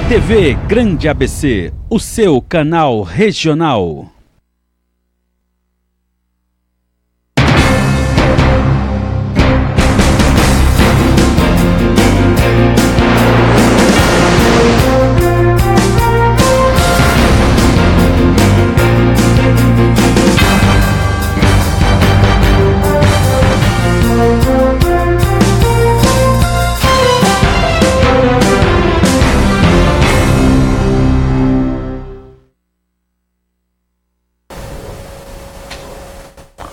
TV Grande ABC, o seu canal regional.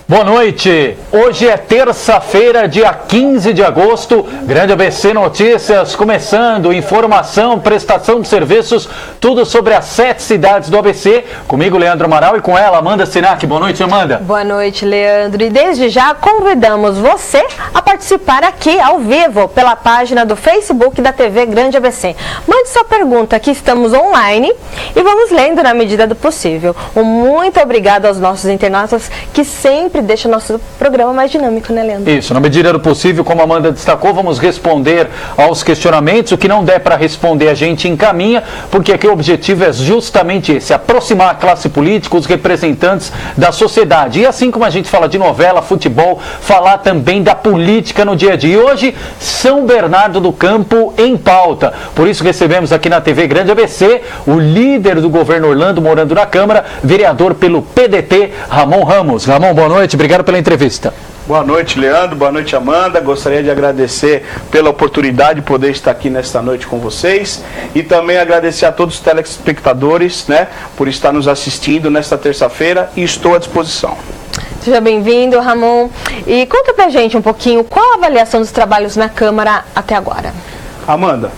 Boa noite, hoje é terça-feira, dia 15 de agosto, Grande ABC Notícias começando, informação, prestação de serviços, tudo sobre as 7 cidades do ABC, comigo Leandro Amaral e com ela Amanda Sinac. Boa noite, Amanda. Boa noite, Leandro, e desde já convidamos você a participar aqui ao vivo pela página do Facebook da TV Grande ABC. Mande sua pergunta, aqui estamos online e vamos lendo na medida do possível. Muito obrigado aos nossos internautas que sempre deixa o nosso programa mais dinâmico, né, Leandro? Isso, na medida do possível, como a Amanda destacou, vamos responder aos questionamentos. O que não der para responder, a gente encaminha, porque aqui o objetivo é justamente esse, aproximar a classe política, os representantes da sociedade. E assim como a gente fala de novela, futebol, falar também da política no dia a dia. E hoje, São Bernardo do Campo em pauta. Por isso recebemos aqui na TV Grande ABC o líder do governo Orlando, morando na Câmara, vereador pelo PDT, Ramon Ramos. Ramon, boa noite. Obrigado pela entrevista. Boa noite, Leandro. Boa noite, Amanda. Gostaria de agradecer pela oportunidade de poder estar aqui nesta noite com vocês e também agradecer a todos os telespectadores, por estar nos assistindo nesta terça-feira e estou à disposição. Seja bem-vindo, Ramon. E conta pra gente um pouquinho qual a avaliação dos trabalhos na Câmara até agora. Amanda,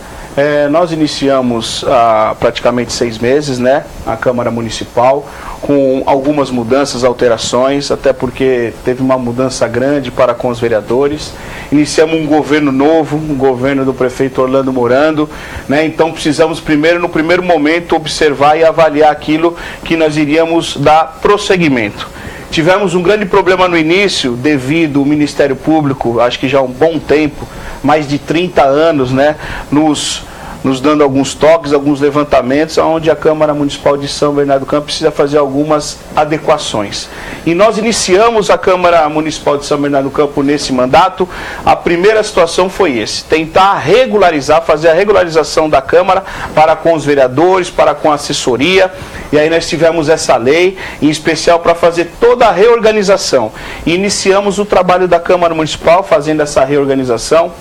nós iniciamos há praticamente 6 meses, a Câmara Municipal, com algumas mudanças, alterações, até porque teve uma mudança grande para com os vereadores. Iniciamos um governo novo, um governo do prefeito Orlando morando, então precisamos no primeiro momento, observar e avaliar aquilo que nós iríamos dar prosseguimento. Tivemos um grande problema no início, devido ao Ministério Público, acho que já há um bom tempo, mais de 30 anos, nos dando alguns toques, alguns levantamentos, onde a Câmara Municipal de São Bernardo do Campo precisa fazer algumas adequações. E nós iniciamos a Câmara Municipal de São Bernardo do Campo nesse mandato. A primeira situação foi tentar regularizar, fazer a regularização da Câmara para com os vereadores, para com a assessoria. E aí nós tivemos essa lei, em especial para fazer toda a reorganização. E iniciamos o trabalho da Câmara Municipal fazendo essa reorganização.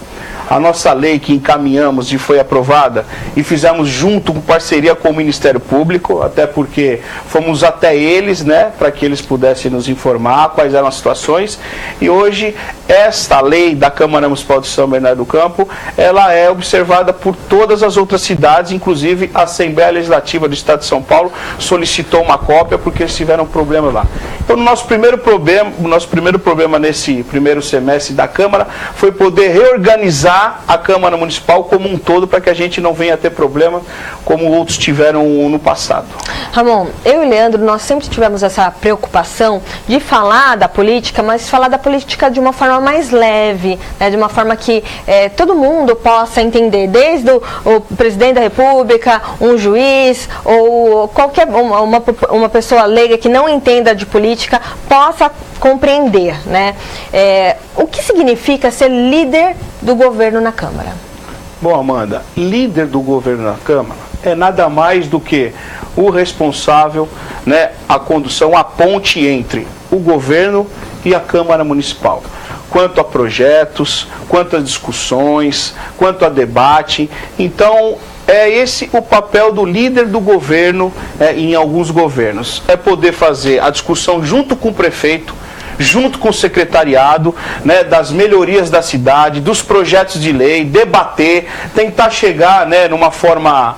A nossa lei que encaminhamos e foi aprovada e fizemos junto com parceria com o Ministério Público, até porque fomos até eles, para que eles pudessem nos informar quais eram as situações. E hoje, esta lei da Câmara Municipal de São Bernardo do Campo, ela é observada por todas as outras cidades, inclusive a Assembleia Legislativa do Estado de São Paulo solicitou uma cópia porque eles tiveram problemas lá. Então, o nosso primeiro problema nesse primeiro semestre da Câmara foi poder reorganizar a Câmara Municipal como um todo, para que a gente não venha a ter problema como outros tiveram no passado. Ramon, eu e Leandro, nós sempre tivemos essa preocupação de falar da política, mas falar da política de uma forma mais leve, de uma forma que todo mundo possa entender, desde o presidente da República, um juiz ou qualquer uma pessoa leiga que não entenda de política possa compreender, o que significa ser líder do governo na Câmara? Bom, Amanda, líder do governo na Câmara é nada mais do que o responsável, a condução, a ponte entre o governo e a Câmara Municipal. Quanto a projetos, quanto a discussões, quanto a debate. Então, é esse o papel do líder do governo em alguns governos. É poder fazer a discussão junto com o prefeito, junto com o secretariado, das melhorias da cidade, dos projetos de lei, debater, tentar chegar numa forma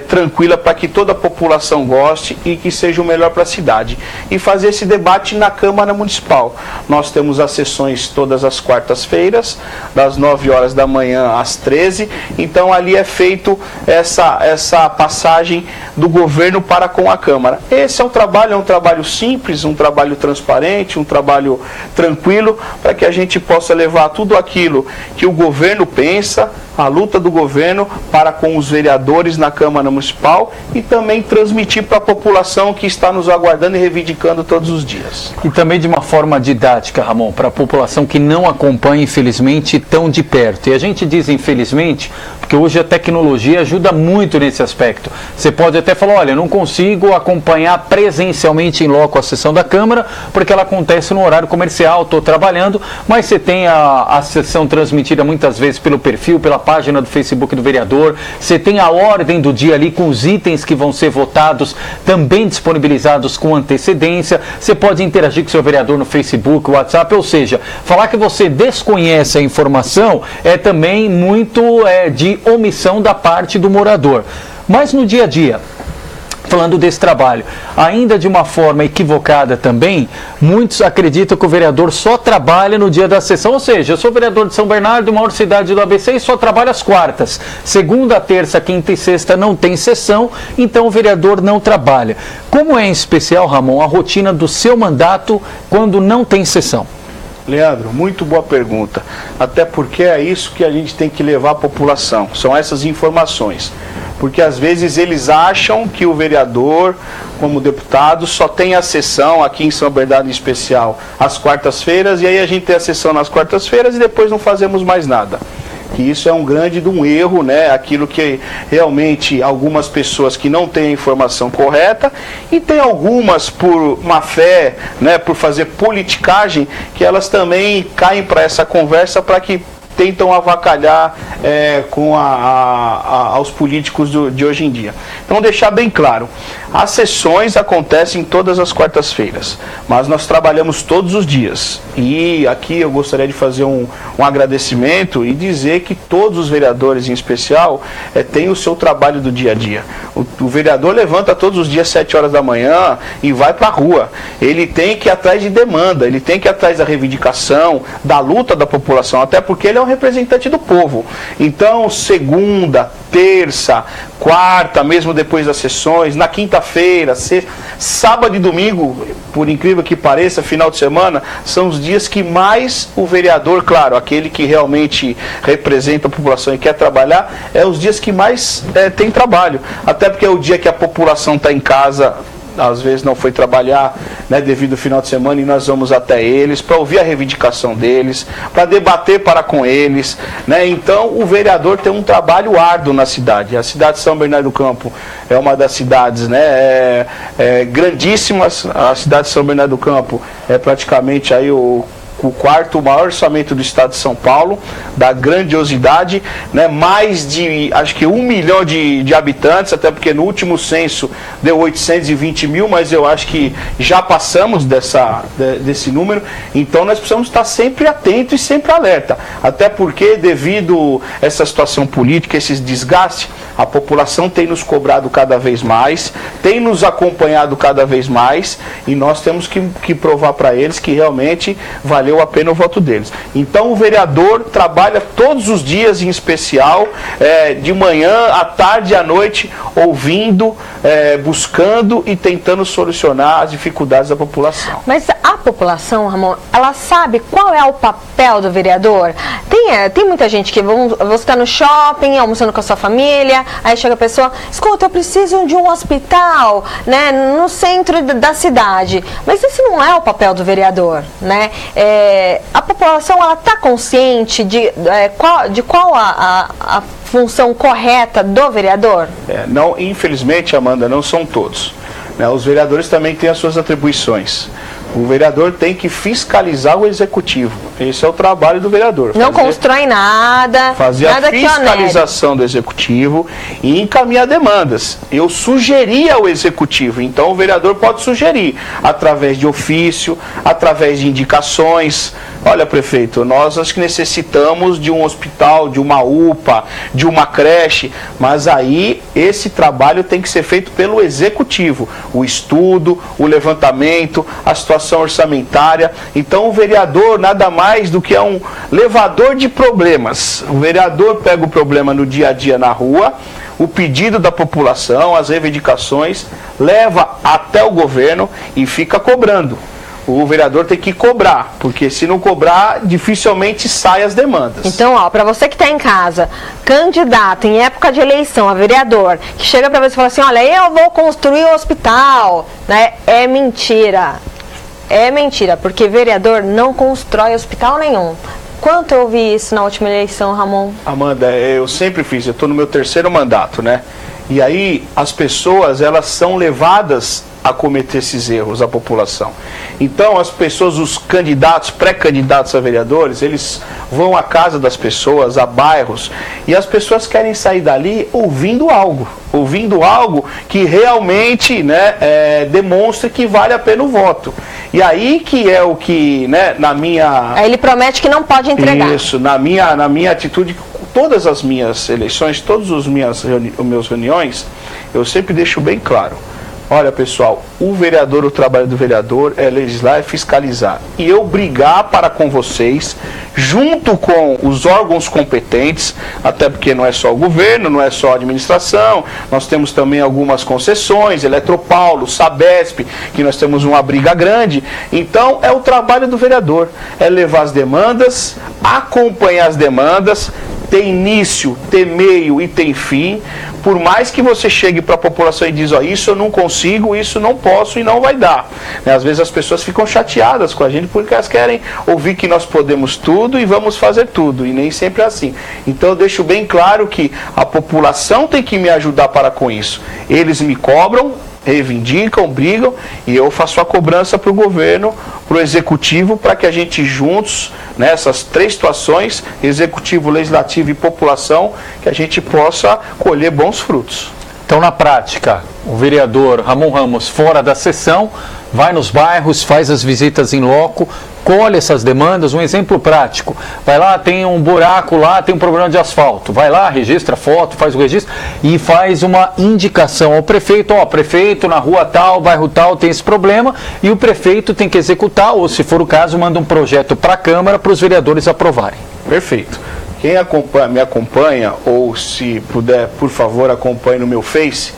tranquila para que toda a população goste e que seja o melhor para a cidade. E fazer esse debate na Câmara Municipal. Nós temos as sessões todas as quartas-feiras, das 9 horas da manhã às 13, então ali é feito essa passagem do governo para com a Câmara. Esse é um trabalho simples, um trabalho transparente, um trabalho tranquilo, para que a gente possa levar tudo aquilo que o governo pensa, a luta do governo para com os vereadores na Câmara Municipal e também transmitir para a população que está nos aguardando e reivindicando todos os dias. E também de uma forma didática, Ramon, para a população que não acompanha, infelizmente, tão de perto. E a gente diz infelizmente, porque hoje a tecnologia ajuda muito nesse aspecto. Você pode até falar, olha, não consigo acompanhar presencialmente em loco a sessão da Câmara, porque ela acontece no horário comercial, estou trabalhando, mas você tem a sessão transmitida muitas vezes pelo perfil, pela página do Facebook do vereador, você tem a ordem do dia ali com os itens que vão ser votados, também disponibilizados com antecedência, você pode interagir com o seu vereador no Facebook, WhatsApp, ou seja, falar que você desconhece a informação é também muito de omissão da parte do morador. Mas no dia a dia, falando desse trabalho, ainda de uma forma equivocada também, muitos acreditam que o vereador só trabalha no dia da sessão, ou seja, eu sou vereador de São Bernardo, maior cidade do ABC, e só trabalho às quartas. Segunda, terça, quinta e sexta não tem sessão, então o vereador não trabalha. Como é em especial, Ramon, a rotina do seu mandato quando não tem sessão? Leandro, muito boa pergunta, até porque é isso que a gente tem que levar à população, são essas informações, porque às vezes eles acham que o vereador, como deputado, só tem a sessão aqui em São Bernardo em especial às quartas-feiras, e aí a gente tem a sessão nas quartas-feiras e depois não fazemos mais nada. Que isso é um grande de um erro, né? Aquilo que realmente algumas pessoas que não têm a informação correta e tem algumas por má fé, né? Por fazer politicagem, que elas também caem para essa conversa para que tentam avacalhar com aos políticos de hoje em dia. Então, deixar bem claro, as sessões acontecem todas as quartas-feiras, mas nós trabalhamos todos os dias. E aqui eu gostaria de fazer um agradecimento e dizer que todos os vereadores, em especial, têm o seu trabalho do dia a dia. O vereador levanta todos os dias 7 horas da manhã e vai para a rua. Ele tem que ir atrás de demanda, ele tem que ir atrás da reivindicação, da luta da população, até porque ele é um representante do povo. Então, segunda, terça, quarta, mesmo depois das sessões, na quinta-feira, sexta, sábado e domingo, por incrível que pareça, final de semana, são os dias que mais o vereador, claro, aquele que realmente representa a população e quer trabalhar, é os dias que mais tem trabalho. Até porque é o dia que a população está em casa, às vezes não foi trabalhar, né, devido ao final de semana, e nós vamos até eles para ouvir a reivindicação deles, para debater para com eles, né? Então o vereador tem um trabalho árduo na cidade. A cidade de São Bernardo do Campo é uma das cidades, né, grandíssimas. A cidade de São Bernardo do Campo é praticamente aí o quarto maior orçamento do estado de São Paulo, da grandiosidade, né? Mais de, acho que 1 milhão de habitantes, até porque no último censo deu 820 mil, mas eu acho que já passamos desse número, então nós precisamos estar sempre atentos e sempre alerta, até porque devido a essa situação política, esses desgastes, a população tem nos cobrado cada vez mais, tem nos acompanhado cada vez mais, e nós temos que provar para eles que realmente valeu a pena o voto deles. Então o vereador trabalha todos os dias, em especial, de manhã, à tarde e à noite, ouvindo, buscando e tentando solucionar as dificuldades da população. Mas a população, Ramon, ela sabe qual é o papel do vereador? Tem muita gente que você está no shopping, almoçando com a sua família, aí chega a pessoa, escuta, eu preciso de um hospital, né, no centro da cidade. Mas esse não é o papel do vereador, né? A população, ela está consciente de qual a função correta do vereador? Não, infelizmente, Amanda, não são todos, né? Os vereadores também têm as suas atribuições. O vereador tem que fiscalizar o executivo. Esse é o trabalho do vereador. Não constrói nada. Fazer a fiscalização do executivo e encaminhar demandas. Eu sugeri ao executivo. Então o vereador pode sugerir através de ofício, através de indicações. Olha, prefeito, nós acho que necessitamos de um hospital, de uma UPA, de uma creche, mas aí esse trabalho tem que ser feito pelo executivo. O estudo, o levantamento, a situação orçamentária. Então o vereador nada mais do que é um levador de problemas. O vereador pega o problema no dia a dia na rua, o pedido da população, as reivindicações, leva até o governo e fica cobrando. O vereador tem que cobrar, porque se não cobrar, dificilmente saem as demandas. Então, ó, para você que está em casa, candidato em época de eleição a vereador, que chega para você e fala assim, olha, eu vou construir um hospital, né? É mentira. É mentira, porque vereador não constrói hospital nenhum. Quanto eu ouvi isso na última eleição, Ramon? Amanda, eu sempre fiz, eu estou no meu 3º mandato, né? E aí as pessoas, elas são levadas a cometer esses erros, a população. Então as pessoas, os candidatos, pré-candidatos a vereadores, eles vão à casa das pessoas, a bairros, e as pessoas querem sair dali ouvindo algo que realmente, né, demonstre que vale a pena o voto. E aí que é o que, né, na minha... Aí ele promete que não pode entregar. Isso, na minha atitude, todas as minhas eleições, todas as minhas reuniões, eu sempre deixo bem claro. Olha, pessoal, o trabalho do vereador é legislar e fiscalizar. E eu brigar para com vocês, junto com os órgãos competentes, até porque não é só o governo, não é só a administração, nós temos também algumas concessões, Eletropaulo, Sabesp, que nós temos uma briga grande. Então, é o trabalho do vereador, é levar as demandas, acompanhar as demandas, tem início, tem meio e tem fim. Por mais que você chegue para a população e diz, ó, isso eu não consigo, isso não posso e não vai dar. Né? Às vezes as pessoas ficam chateadas com a gente porque elas querem ouvir que nós podemos tudo e vamos fazer tudo, e nem sempre é assim. Então eu deixo bem claro que a população tem que me ajudar para com isso. Eles me cobram, reivindicam, brigam, e eu faço a cobrança para o governo, para o executivo, para que a gente juntos, nessas 3 situações, executivo, legislativo e população, que a gente possa colher bons frutos. Então, na prática, o vereador Ramon Ramos, fora da sessão, vai nos bairros, faz as visitas em loco, colhe essas demandas. Um exemplo prático, vai lá, tem um buraco lá, tem um problema de asfalto, vai lá, registra foto, faz o registro e faz uma indicação ao prefeito, ó, prefeito, na rua tal, bairro tal, tem esse problema, e o prefeito tem que executar, ou se for o caso, manda um projeto para a Câmara para os vereadores aprovarem. Perfeito. Quem me acompanha, ou se puder, por favor, acompanhe no meu Face,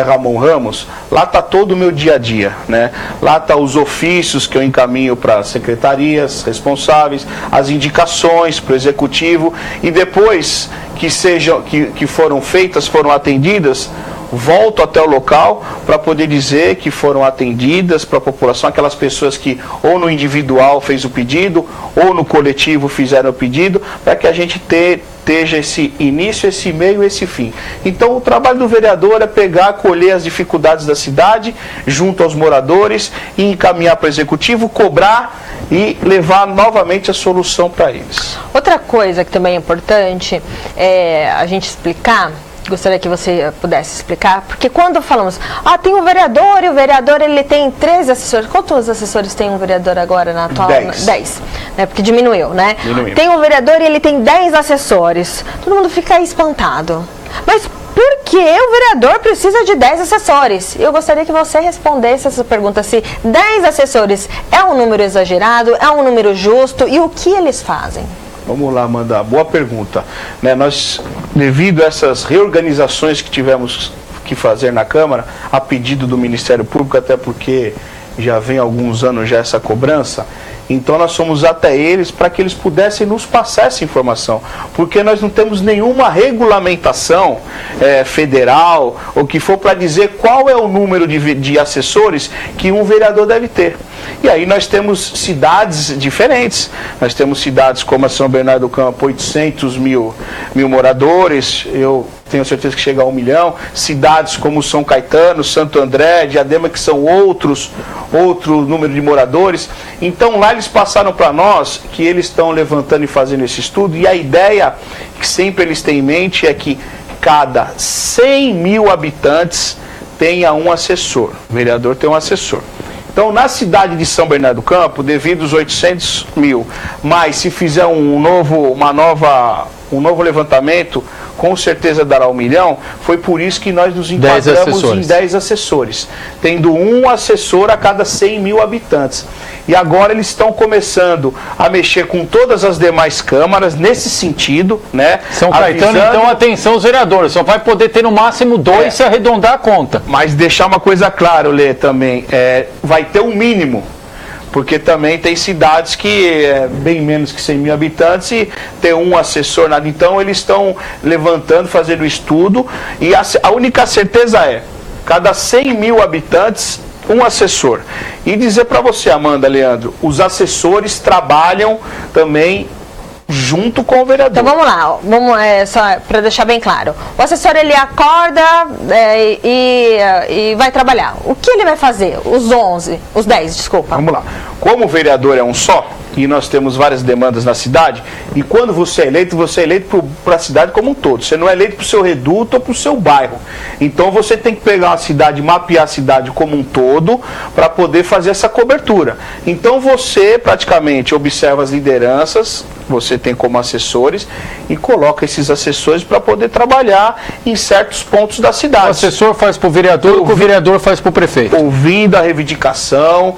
Ramon Ramos, lá está todo o meu dia a dia, né? Lá está os ofícios que eu encaminho para as secretarias responsáveis, as indicações para o executivo, e depois que foram feitas, foram atendidas, volto até o local para poder dizer que foram atendidas para a população, aquelas pessoas que ou no individual fez o pedido, ou no coletivo fizeram o pedido, para que a gente esteja esse início, esse meio, esse fim. Então o trabalho do vereador é pegar, colher as dificuldades da cidade, junto aos moradores, e encaminhar para o executivo, cobrar e levar novamente a solução para eles. Outra coisa que também é importante é a gente explicar. Gostaria que você pudesse explicar, porque quando falamos, tem um vereador, e o vereador ele tem 13 assessores. Quantos assessores tem um vereador agora na atual? 10, né? Porque diminuiu, né? Diminuiu. Tem um vereador e ele tem 10 assessores. Todo mundo fica aí espantado. Mas por que o vereador precisa de 10 assessores? Eu gostaria que você respondesse essa pergunta, se 10 assessores é um número exagerado, é um número justo, e o que eles fazem? Vamos lá, Amanda, boa pergunta. Né, nós, devido a essas reorganizações que tivemos que fazer na Câmara, a pedido do Ministério Público, até porque já vem há alguns anos já essa cobrança, então nós fomos até eles para que eles pudessem nos passar essa informação, porque nós não temos nenhuma regulamentação federal, ou que for para dizer qual é o número de assessores que um vereador deve ter. E aí nós temos cidades diferentes, nós temos cidades como a São Bernardo do Campo, 800 mil moradores, eu tenho certeza que chega a 1 milhão, cidades como São Caetano, Santo André, Diadema, que são outro número de moradores. Então lá eles passaram para nós que eles estão levantando e fazendo esse estudo, e a ideia que sempre eles têm em mente é que cada 100 mil habitantes tenha um assessor, o vereador tem um assessor. Então, na cidade de São Bernardo do Campo, devido aos 800 mil, mas se fizer um novo levantamento, com certeza dará 1 milhão, foi por isso que nós nos enquadramos em 10 assessores, tendo um assessor a cada 100 mil habitantes. E agora eles estão começando a mexer com todas as demais câmaras nesse sentido, né? São Caetano, então, atenção os vereadores, só vai poder ter no máximo 2 se arredondar a conta. Mas deixar uma coisa clara, Lê, também, vai ter um mínimo. porque também tem cidades que é bem menos que 100 mil habitantes e tem um assessor, nada. Então eles estão levantando, fazendo estudo, e a única certeza é, cada 100 mil habitantes, um assessor. E dizer para você, Amanda, Leandro, os assessores trabalham também junto com o vereador. Então vamos lá, só para deixar bem claro. O assessor, ele acorda e vai trabalhar. O que ele vai fazer? Os 10, desculpa. Vamos lá. Como o vereador é um só, e nós temos várias demandas na cidade, e quando você é eleito para a cidade como um todo. Você não é eleito para o seu reduto ou para o seu bairro. Então você tem que pegar uma cidade, mapear a cidade como um todo, para poder fazer essa cobertura. Então você praticamente observa as lideranças, você tem como assessores, e coloca esses assessores para poder trabalhar em certos pontos da cidade. O assessor faz para o vereador, o vereador faz para o prefeito. Ouvindo a reivindicação,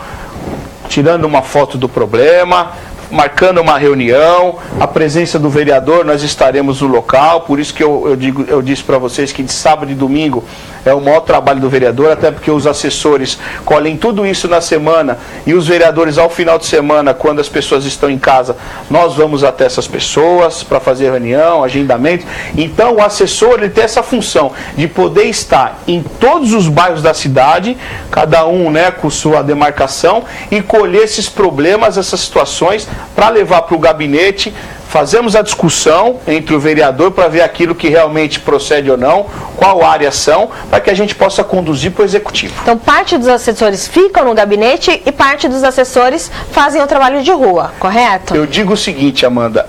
tirando uma foto do problema, marcando uma reunião, a presença do vereador, nós estaremos no local, por isso que eu disse para vocês que de sábado e domingo é o maior trabalho do vereador, até porque os assessores colhem tudo isso na semana e os vereadores ao final de semana, quando as pessoas estão em casa, nós vamos até essas pessoas para fazer reunião, agendamento. Então o assessor, ele tem essa função de poder estar em todos os bairros da cidade, cada um, né, com sua demarcação, e colher esses problemas, essas situações, para levar para o gabinete. Fazemos a discussão entre o vereador para ver aquilo que realmente procede ou não, qual área são, para que a gente possa conduzir para o executivo. Então, parte dos assessores ficam no gabinete e parte dos assessores fazem o trabalho de rua, correto? Eu digo o seguinte, Amanda,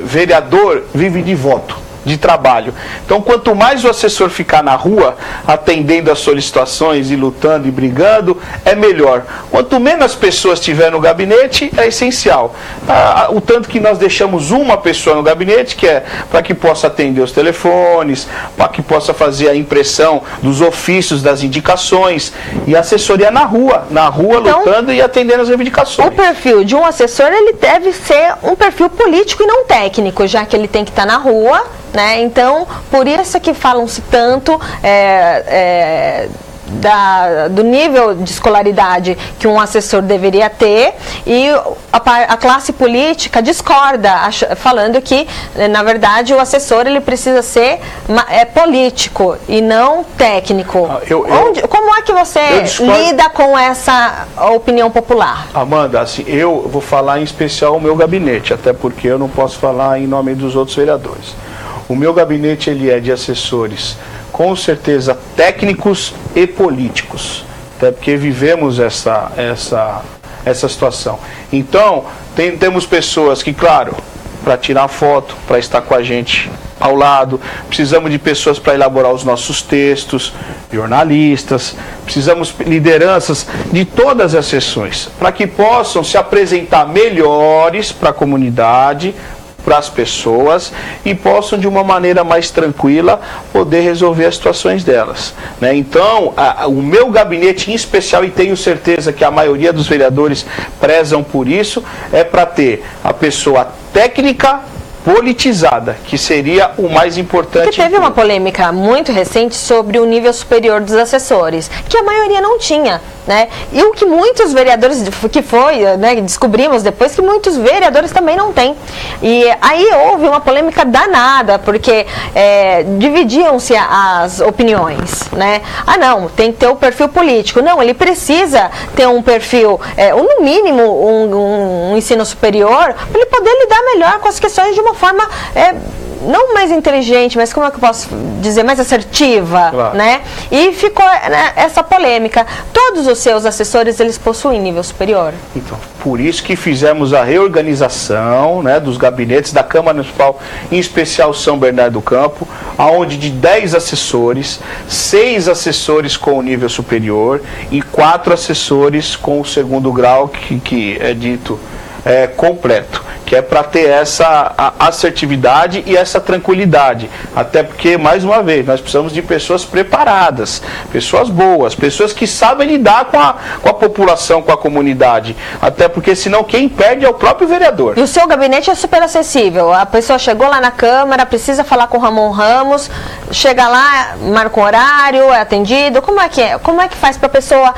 vereador vive de voto, de trabalho. Então, quanto mais o assessor ficar na rua, atendendo as solicitações e lutando e brigando, é melhor. Quanto menos pessoas tiver no gabinete, é essencial. O tanto que nós deixamos uma pessoa no gabinete, que é para que possa atender os telefones, para que possa fazer a impressão dos ofícios, das indicações, e a assessoria na rua então, lutando e atendendo as reivindicações. O perfil de um assessor, ele deve ser um perfil político e não técnico, já que ele tem que estar na rua, né? Então, por isso que falam-se tanto do nível de escolaridade que um assessor deveria ter, e a classe política discorda, falando que, na verdade, o assessor, ele precisa ser político e não técnico. Como é que você lida com essa opinião popular? Amanda, assim, eu vou falar em especial o meu gabinete, até porque eu não posso falar em nome dos outros vereadores. O meu gabinete, ele é de assessores, com certeza, técnicos e políticos, até porque vivemos essa situação. Então, temos pessoas que, claro, para tirar foto, para estar com a gente ao lado, precisamos de pessoas para elaborar os nossos textos, jornalistas, precisamos de lideranças de todas as sessões, para que possam se apresentar melhores para a comunidade, para as pessoas, e possam de uma maneira mais tranquila poder resolver as situações delas, né? Então, o meu gabinete em especial, e tenho certeza que a maioria dos vereadores prezam por isso, é para ter a pessoa técnica politizada, que seria o mais importante. Porque teve uma polêmica muito recente sobre o nível superior dos assessores, que a maioria não tinha, né? E o que muitos vereadores, né, descobrimos depois que muitos vereadores também não têm. E aí houve uma polêmica danada, porque dividiam-se as opiniões, né? Ah, não, tem que ter o perfil político. Não, ele precisa ter um perfil, no mínimo um ensino superior, para ele poder lidar melhor com as questões de uma forma não mais inteligente, mas como é que eu posso dizer, mais assertiva, claro, né? E ficou, né, essa polêmica. Todos os seus assessores, eles possuem nível superior? Então, por isso que fizemos a reorganização, né, dos gabinetes da Câmara Municipal, em especial São Bernardo do Campo, onde de 10 assessores, 6 assessores com o nível superior e 4 assessores com o segundo grau, que é dito completo, que é para ter essa assertividade e essa tranquilidade, até porque, mais uma vez, nós precisamos de pessoas preparadas, pessoas boas, pessoas que sabem lidar com a população, com a comunidade, até porque senão quem perde é o próprio vereador. E o seu gabinete é super acessível, a pessoa chegou lá na Câmara, precisa falar com o Ramon Ramos, chega lá, marca um horário, é atendido, como é que é? Como é que faz para a pessoa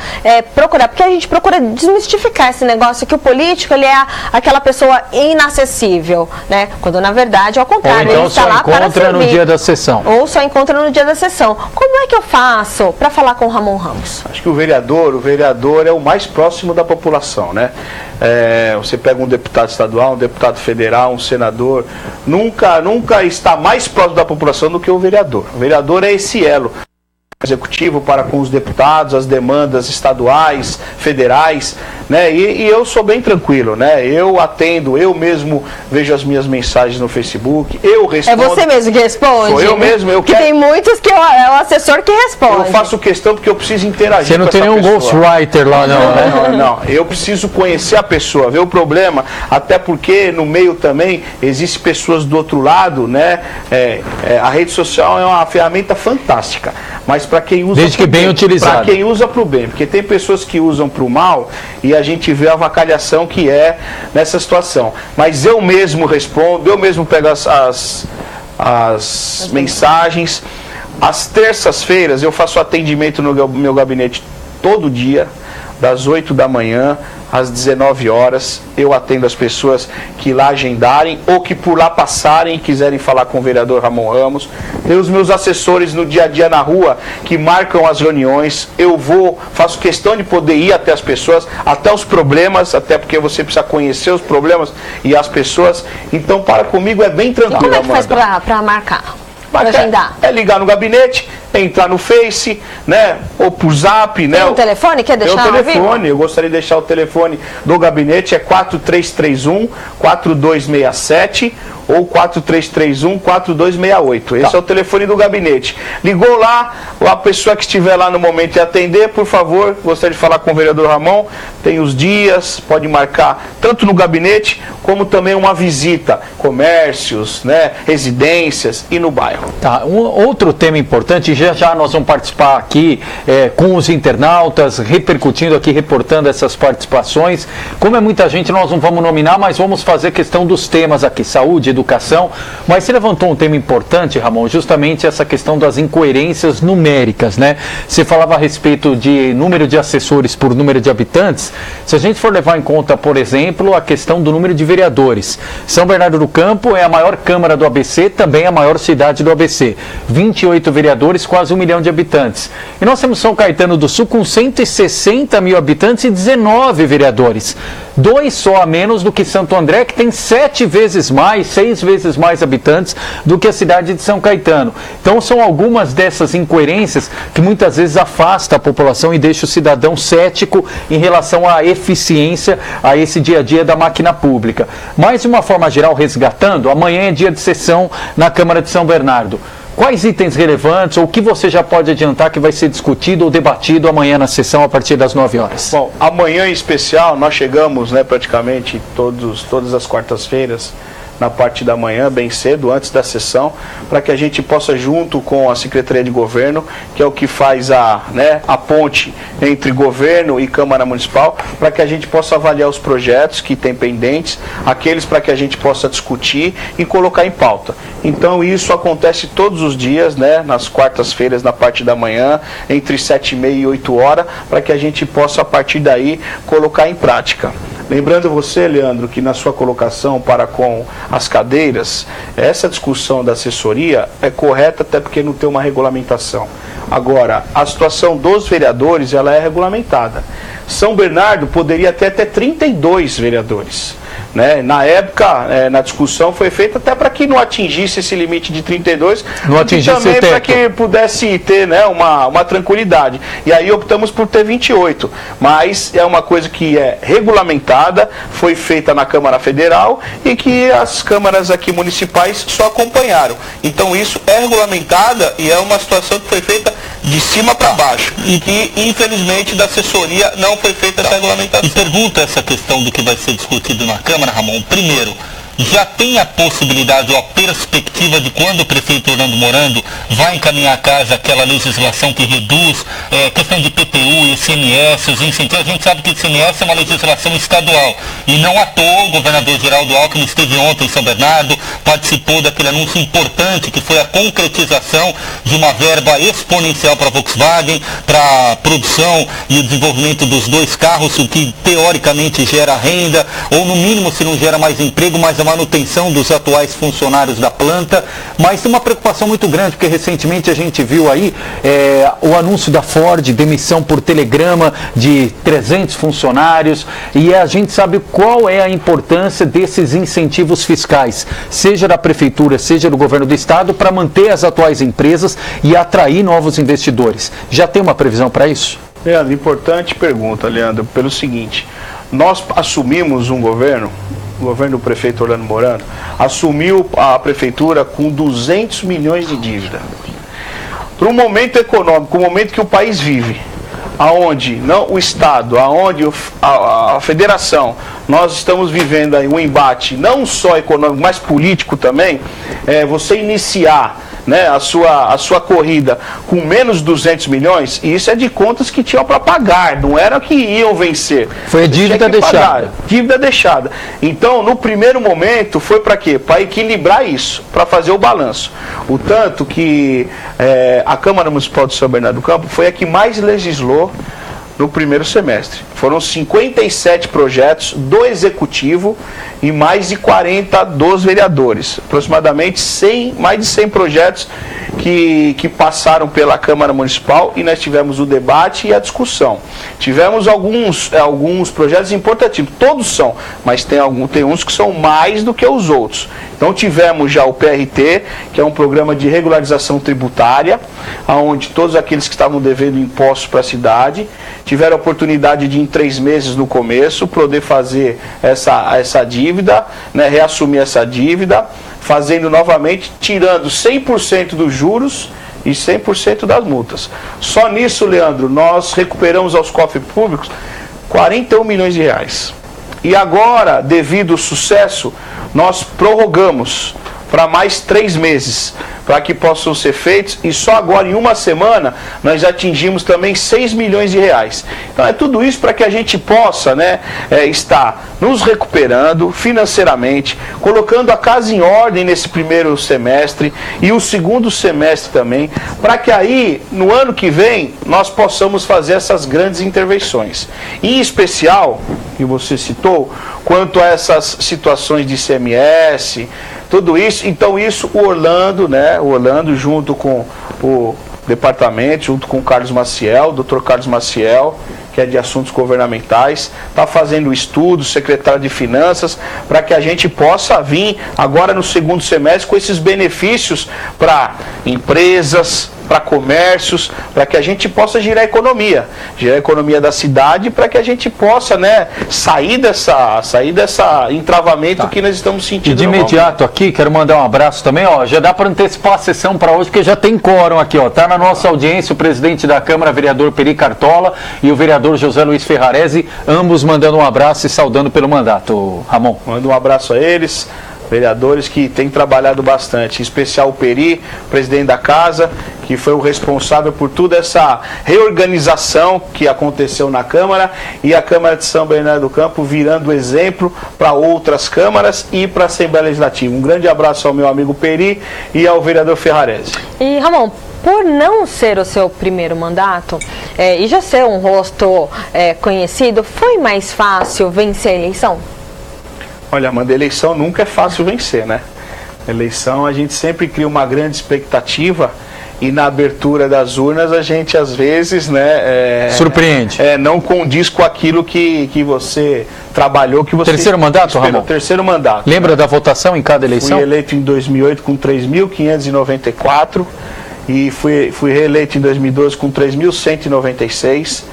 procurar? Porque a gente procura desmistificar esse negócio que o político, ele é aquela pessoa inacessível, né? Quando na verdade, ao contrário, então ele está lá para servir. no dia da sessão. Ou só encontra no dia da sessão. Como é que eu faço para falar com o Ramon Ramos? Acho que o vereador é o mais próximo da população, né? Você pega um deputado estadual, um deputado federal, um senador, nunca está mais próximo da população do que o vereador. O vereador é esse elo executivo para com os deputados, as demandas estaduais, federais, né? E eu sou bem tranquilo, né? Eu atendo, eu mesmo vejo as minhas mensagens no Facebook, eu respondo. É você mesmo que responde? Sou eu mesmo. Tem muitos que é o assessor que responde. Eu faço questão porque eu preciso interagir com essa pessoa. Você não tem nenhum ghostwriter lá, não, né? Não. Eu preciso conhecer a pessoa, ver o problema, até porque no meio também existem pessoas do outro lado, né? A rede social é uma ferramenta fantástica, mas para quem usa, desde que bem utilizado, para quem usa para o bem, porque tem pessoas que usam para o mal e a gente vê a avacalhação que é nessa situação. Mas eu mesmo respondo, eu mesmo pego as mensagens. Às terças-feiras eu faço atendimento no meu gabinete todo dia, das 8 da manhã às 19 horas. Eu atendo as pessoas que lá agendarem ou que por lá passarem e quiserem falar com o vereador Ramon Ramos. Tem os meus assessores no dia a dia na rua que marcam as reuniões. Eu faço questão de poder ir até as pessoas, até os problemas, até porque você precisa conhecer os problemas e as pessoas. Então, comigo é bem tranquilo. Como é que faz para marcar? Para agendar? É ligar no gabinete, entrar no Face, né? Ou por Zap, né? Tem um telefone? Quer deixar? Tem um telefone, eu gostaria de deixar o telefone do gabinete, é 4331-4267 ou 4331-4268. Esse é o telefone do gabinete. Ligou lá, a pessoa que estiver lá no momento e atender, por favor, gostaria de falar com o vereador Ramon, tem os dias, pode marcar tanto no gabinete, como também uma visita, comércios, né, residências e no bairro. Tá, outro tema importante, já nós vamos participar aqui com os internautas, repercutindo aqui, reportando essas participações. Como é muita gente, nós não vamos nominar, mas vamos fazer questão dos temas aqui, saúde, educação. Mas você levantou um tema importante, Ramon, justamente essa questão das incoerências numéricas, né? Você falava a respeito de número de assessores por número de habitantes. Se a gente for levar em conta, por exemplo, a questão do número de vereadores, São Bernardo do Campo é a maior Câmara do ABC, também a maior cidade do ABC. 28 vereadores, quase 1 milhão de habitantes. E nós temos São Caetano do Sul com 160 mil habitantes e 19 vereadores. 2 só a menos do que Santo André, que tem 6 vezes mais habitantes do que a cidade de São Caetano. Então são algumas dessas incoerências que muitas vezes afasta a população e deixa o cidadão cético em relação à eficiência, a esse dia a dia da máquina pública. Mas de uma forma geral, resgatando, amanhã é dia de sessão na Câmara de São Bernardo. Quais itens relevantes ou o que você já pode adiantar que vai ser discutido ou debatido amanhã na sessão a partir das 9 horas? Bom, amanhã em especial nós chegamos, né, praticamente todas as quartas-feiras, na parte da manhã, bem cedo, antes da sessão, para que a gente possa, junto com a Secretaria de Governo, que é o que faz a ponte entre governo e Câmara Municipal, para que a gente possa avaliar os projetos que tem pendentes, aqueles para que a gente possa discutir e colocar em pauta. Então isso acontece todos os dias, né, nas quartas-feiras, na parte da manhã, entre 7h30 e 8 horas, para que a gente possa, a partir daí, colocar em prática. Lembrando você, Leandro, que na sua colocação para com as cadeiras, essa discussão da assessoria é correta até porque não tem uma regulamentação. Agora, a situação dos vereadores, ela é regulamentada. São Bernardo poderia ter até 32 vereadores. Né? Na época, na discussão foi feita até para que não atingisse esse limite de 32, e também para que pudesse ter, né, uma tranquilidade. E aí optamos por ter 28, mas é uma coisa que é regulamentada, foi feita na Câmara Federal e que as câmaras aqui municipais só acompanharam. Então isso é regulamentada e é uma situação que foi feita de cima para baixo. E que, infelizmente, da assessoria não foi feita essa regulamentação. E pergunta essa questão do que vai ser discutido na Câmara, Ramon. Primeiro, já tem a possibilidade ou a perspectiva de quando o prefeito Orlando Morando vai encaminhar a casa aquela legislação que reduz questão de PTU, ICMS, os incentivos? A gente sabe que o ICMS é uma legislação estadual e não à toa o governador Geraldo Alckmin esteve ontem em São Bernardo, participou daquele anúncio importante que foi a concretização de uma verba exponencial para a Volkswagen, para a produção e o desenvolvimento dos 2 carros, o que teoricamente gera renda, ou no mínimo, se não gera mais emprego, mas a manutenção dos atuais funcionários da planta. Mas tem uma preocupação muito grande, porque recentemente a gente viu aí o anúncio da Ford, demissão por telegrama de 300 funcionários, e a gente sabe qual é a importância desses incentivos fiscais, seja da prefeitura, seja do governo do estado, para manter as atuais empresas e atrair novos investidores. Já tem uma previsão para isso? Leandro, importante pergunta, Leandro, pelo seguinte: nós assumimos um governo, o governo do prefeito Orlando Morando, assumiu a prefeitura com 200 milhões de dívida. Para um momento econômico, o momento que o país vive, aonde não o Estado, aonde a federação, nós estamos vivendo aí um embate não só econômico, mas político também, você iniciar, né, a sua corrida com menos 200 milhões, e isso é de contas que tinham para pagar, não era que iam vencer. Foi a dívida deixada. Dívida deixada. Então, no primeiro momento, foi para quê? Para equilibrar isso, para fazer o balanço. O tanto que a Câmara Municipal de São Bernardo do Campo foi a que mais legislou no primeiro semestre. Foram 57 projetos do Executivo e mais de 40 dos vereadores. Aproximadamente mais de 100 projetos que passaram pela Câmara Municipal, e nós tivemos o debate e a discussão. Tivemos alguns projetos importantíssimos, todos são, mas tem uns que são mais do que os outros. Então tivemos já o PRT, que é um programa de regularização tributária, onde todos aqueles que estavam devendo impostos para a cidade tiveram a oportunidade de, em 3 meses no começo, poder fazer essa dívida, né, reassumir essa dívida, fazendo novamente, tirando 100% dos juros e 100% das multas. Só nisso, Leandro, nós recuperamos aos cofres públicos 41 milhões de reais. E agora, devido ao sucesso, nós prorrogamos para mais 3 meses, para que possam ser feitos, e só agora, em uma semana, nós atingimos também 6 milhões de reais. Então é tudo isso para que a gente possa, né, estar nos recuperando financeiramente, colocando a casa em ordem nesse primeiro semestre e o segundo semestre também, para que aí, no ano que vem, nós possamos fazer essas grandes intervenções. Em especial, que você citou, quanto a essas situações de ICMS, tudo isso. Então isso o Orlando, né, junto com o departamento, junto com o Carlos Maciel, Dr. Carlos Maciel, que é de assuntos governamentais, está fazendo estudo, secretário de Finanças, para que a gente possa vir agora no segundo semestre com esses benefícios para empresas, para comércios, para que a gente possa girar a economia da cidade, para que a gente possa, né, sair dessa entravamento que nós estamos sentindo. E de imediato aqui, quero mandar um abraço também, já dá para antecipar a sessão para hoje, porque já tem quórum aqui, tá na nossa audiência o presidente da Câmara, vereador Peri Cartola, e o vereador José Luiz Ferrarese, ambos mandando um abraço e saudando pelo mandato. Ramon. Manda um abraço a eles, vereadores que têm trabalhado bastante, em especial o Peri, presidente da casa, que foi o responsável por toda essa reorganização que aconteceu na Câmara, e a Câmara de São Bernardo do Campo virando exemplo para outras câmaras e para a Assembleia Legislativa. Um grande abraço ao meu amigo Peri e ao vereador Ferrarese. E Ramon, por não ser o seu primeiro mandato e já ser um rosto conhecido, foi mais fácil vencer a eleição? Olha, Amanda, eleição nunca é fácil vencer, né? Eleição a gente sempre cria uma grande expectativa, e na abertura das urnas a gente às vezes, né, surpreende. Não condiz com aquilo que você trabalhou, que você... Terceiro mandato, Ramon? Terceiro mandato. Lembra da votação em cada eleição? Fui eleito em 2008 com 3.594 e fui reeleito em 2012 com 3.196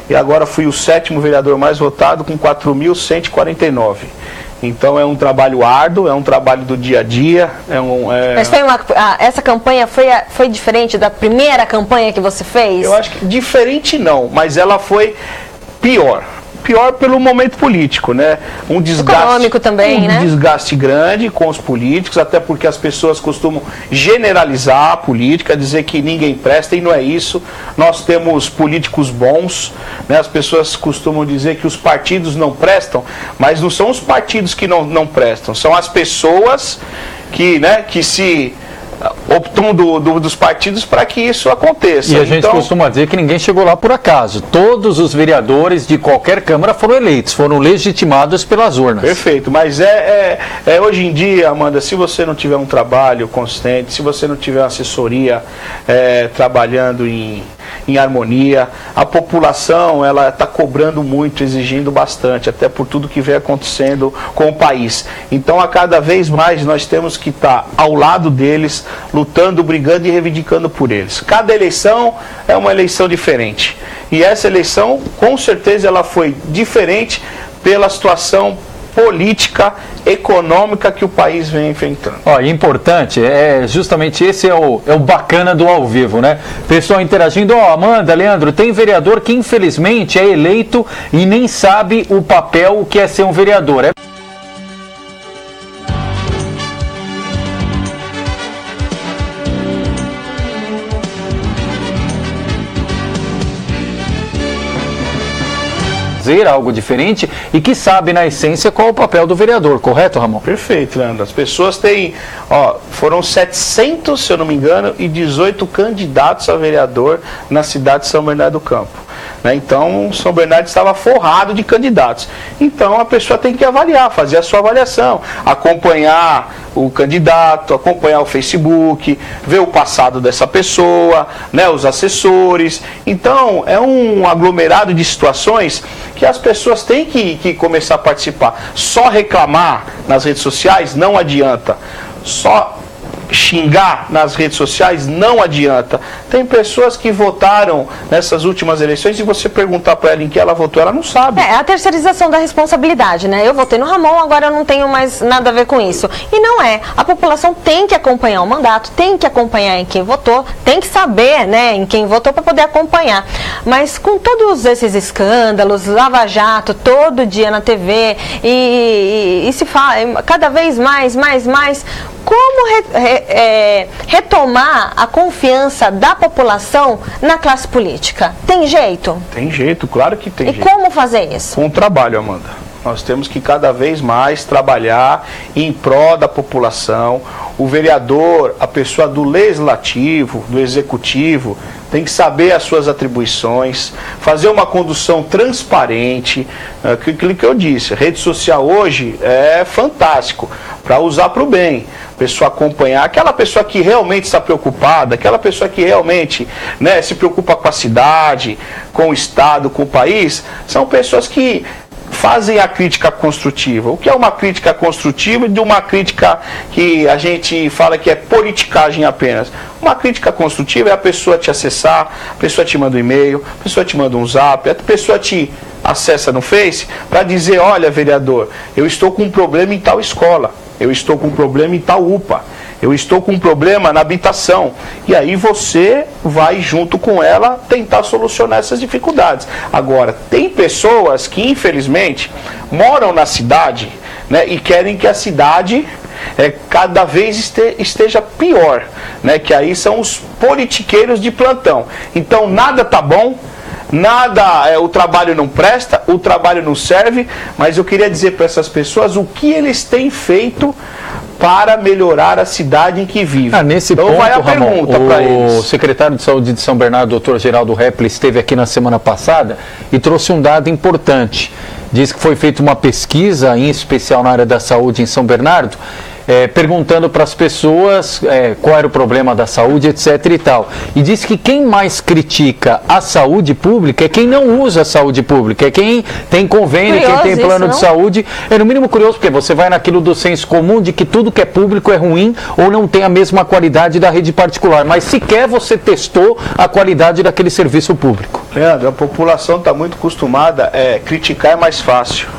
e agora fui o 7º vereador mais votado com 4.149. Então é um trabalho árduo, é um trabalho do dia a dia. Mas essa campanha foi diferente da primeira campanha que você fez? Eu acho que diferente não, mas ela foi pior. pior pelo momento político, né? Um desgaste econômico também, né? Desgaste grande com os políticos, até porque as pessoas costumam generalizar a política, dizer que ninguém presta, e não é isso. Nós temos políticos bons, né? As pessoas costumam dizer que os partidos não prestam, mas não são os partidos que não prestam, são as pessoas que, né, que se optam dos partidos para que isso aconteça. E a gente costuma dizer que ninguém chegou lá por acaso. Todos os vereadores de qualquer Câmara foram eleitos, foram legitimados pelas urnas. Perfeito, mas hoje em dia, Amanda, se você não tiver um trabalho consistente, se você não tiver uma assessoria trabalhando em harmonia, a população ela está cobrando muito, exigindo bastante, até por tudo que vem acontecendo com o país. Então, a cada vez mais nós temos que estar ao lado deles, lutando, brigando e reivindicando por eles. Cada eleição é uma eleição diferente. E essa eleição, com certeza, ela foi diferente pela situação política, econômica que o país vem enfrentando. Ó, importante, justamente esse é o bacana do ao vivo, né? Pessoal interagindo, Amanda, Leandro, tem vereador que infelizmente é eleito e nem sabe o papel que é ser um vereador. Algo diferente e que sabe na essência qual é o papel do vereador, correto, Ramon? Perfeito, Leandro. As pessoas têm, foram 700, se eu não me engano, e 18 candidatos a vereador na cidade de São Bernardo do Campo. Então, São Bernardo estava forrado de candidatos. Então, a pessoa tem que avaliar, fazer a sua avaliação, acompanhar o candidato, acompanhar o Facebook, ver o passado dessa pessoa, né, os assessores. Então, é um aglomerado de situações que as pessoas têm que começar a participar. Só reclamar nas redes sociais não adianta. Só xingar nas redes sociais não adianta. Tem pessoas que votaram nessas últimas eleições e você perguntar para ela em que ela votou, ela não sabe. É a terceirização da responsabilidade, né? Eu votei no Ramon, agora eu não tenho mais nada a ver com isso. E não é. A população tem que acompanhar o mandato, tem que acompanhar em quem votou, tem que saber, né, em quem votou para poder acompanhar. Mas com todos esses escândalos, Lava Jato, todo dia na TV, e se fala cada vez mais, como retomar a confiança da população na classe política? Tem jeito? Tem jeito, claro que tem jeito. E como fazer isso? Com o trabalho, Amanda. Nós temos que cada vez mais trabalhar em prol da população. O vereador, a pessoa do legislativo, do executivo, tem que saber as suas atribuições, fazer uma condução transparente. Aquilo que eu disse, rede social hoje é fantástico para usar para o bem. Pessoa acompanhar, aquela pessoa que realmente está preocupada, aquela pessoa que realmente, né, se preocupa com a cidade, com o estado, com o país, são pessoas que fazem a crítica construtiva. O que é uma crítica construtiva de uma crítica que a gente fala que é politicagem apenas? Uma crítica construtiva é a pessoa te acessar, a pessoa te manda um e-mail, a pessoa te manda um zap, a pessoa te acessa no Face para dizer, olha, vereador, eu estou com um problema em tal escola, eu estou com um problema em tal UPA, eu estou com um problema na habitação. E aí você vai junto com ela tentar solucionar essas dificuldades. Agora, tem pessoas que infelizmente moram na cidade, né, e querem que a cidade cada vez esteja pior, né, que aí são os politiqueiros de plantão. Então nada tá bom, o trabalho não presta, o trabalho não serve, mas eu queria dizer para essas pessoas o que eles têm feito para melhorar a cidade em que vivem. Nesse então ponto, vai a pergunta para eles. O secretário de Saúde de São Bernardo, Dr. Geraldo Repple, esteve aqui na semana passada e trouxe um dado importante. Diz que foi feita uma pesquisa, em especial na área da saúde em São Bernardo, perguntando para as pessoas qual era o problema da saúde, etc. e tal. E diz que quem mais critica a saúde pública é quem não usa a saúde pública, é quem tem convênio, curioso, quem tem plano de não? saúde. É no mínimo curioso, porque você vai naquilo do senso comum de que tudo que é público é ruim ou não tem a mesma qualidade da rede particular. Mas sequer você testou a qualidade daquele serviço público. Leandro, a população está muito acostumada, criticar é mais fácil.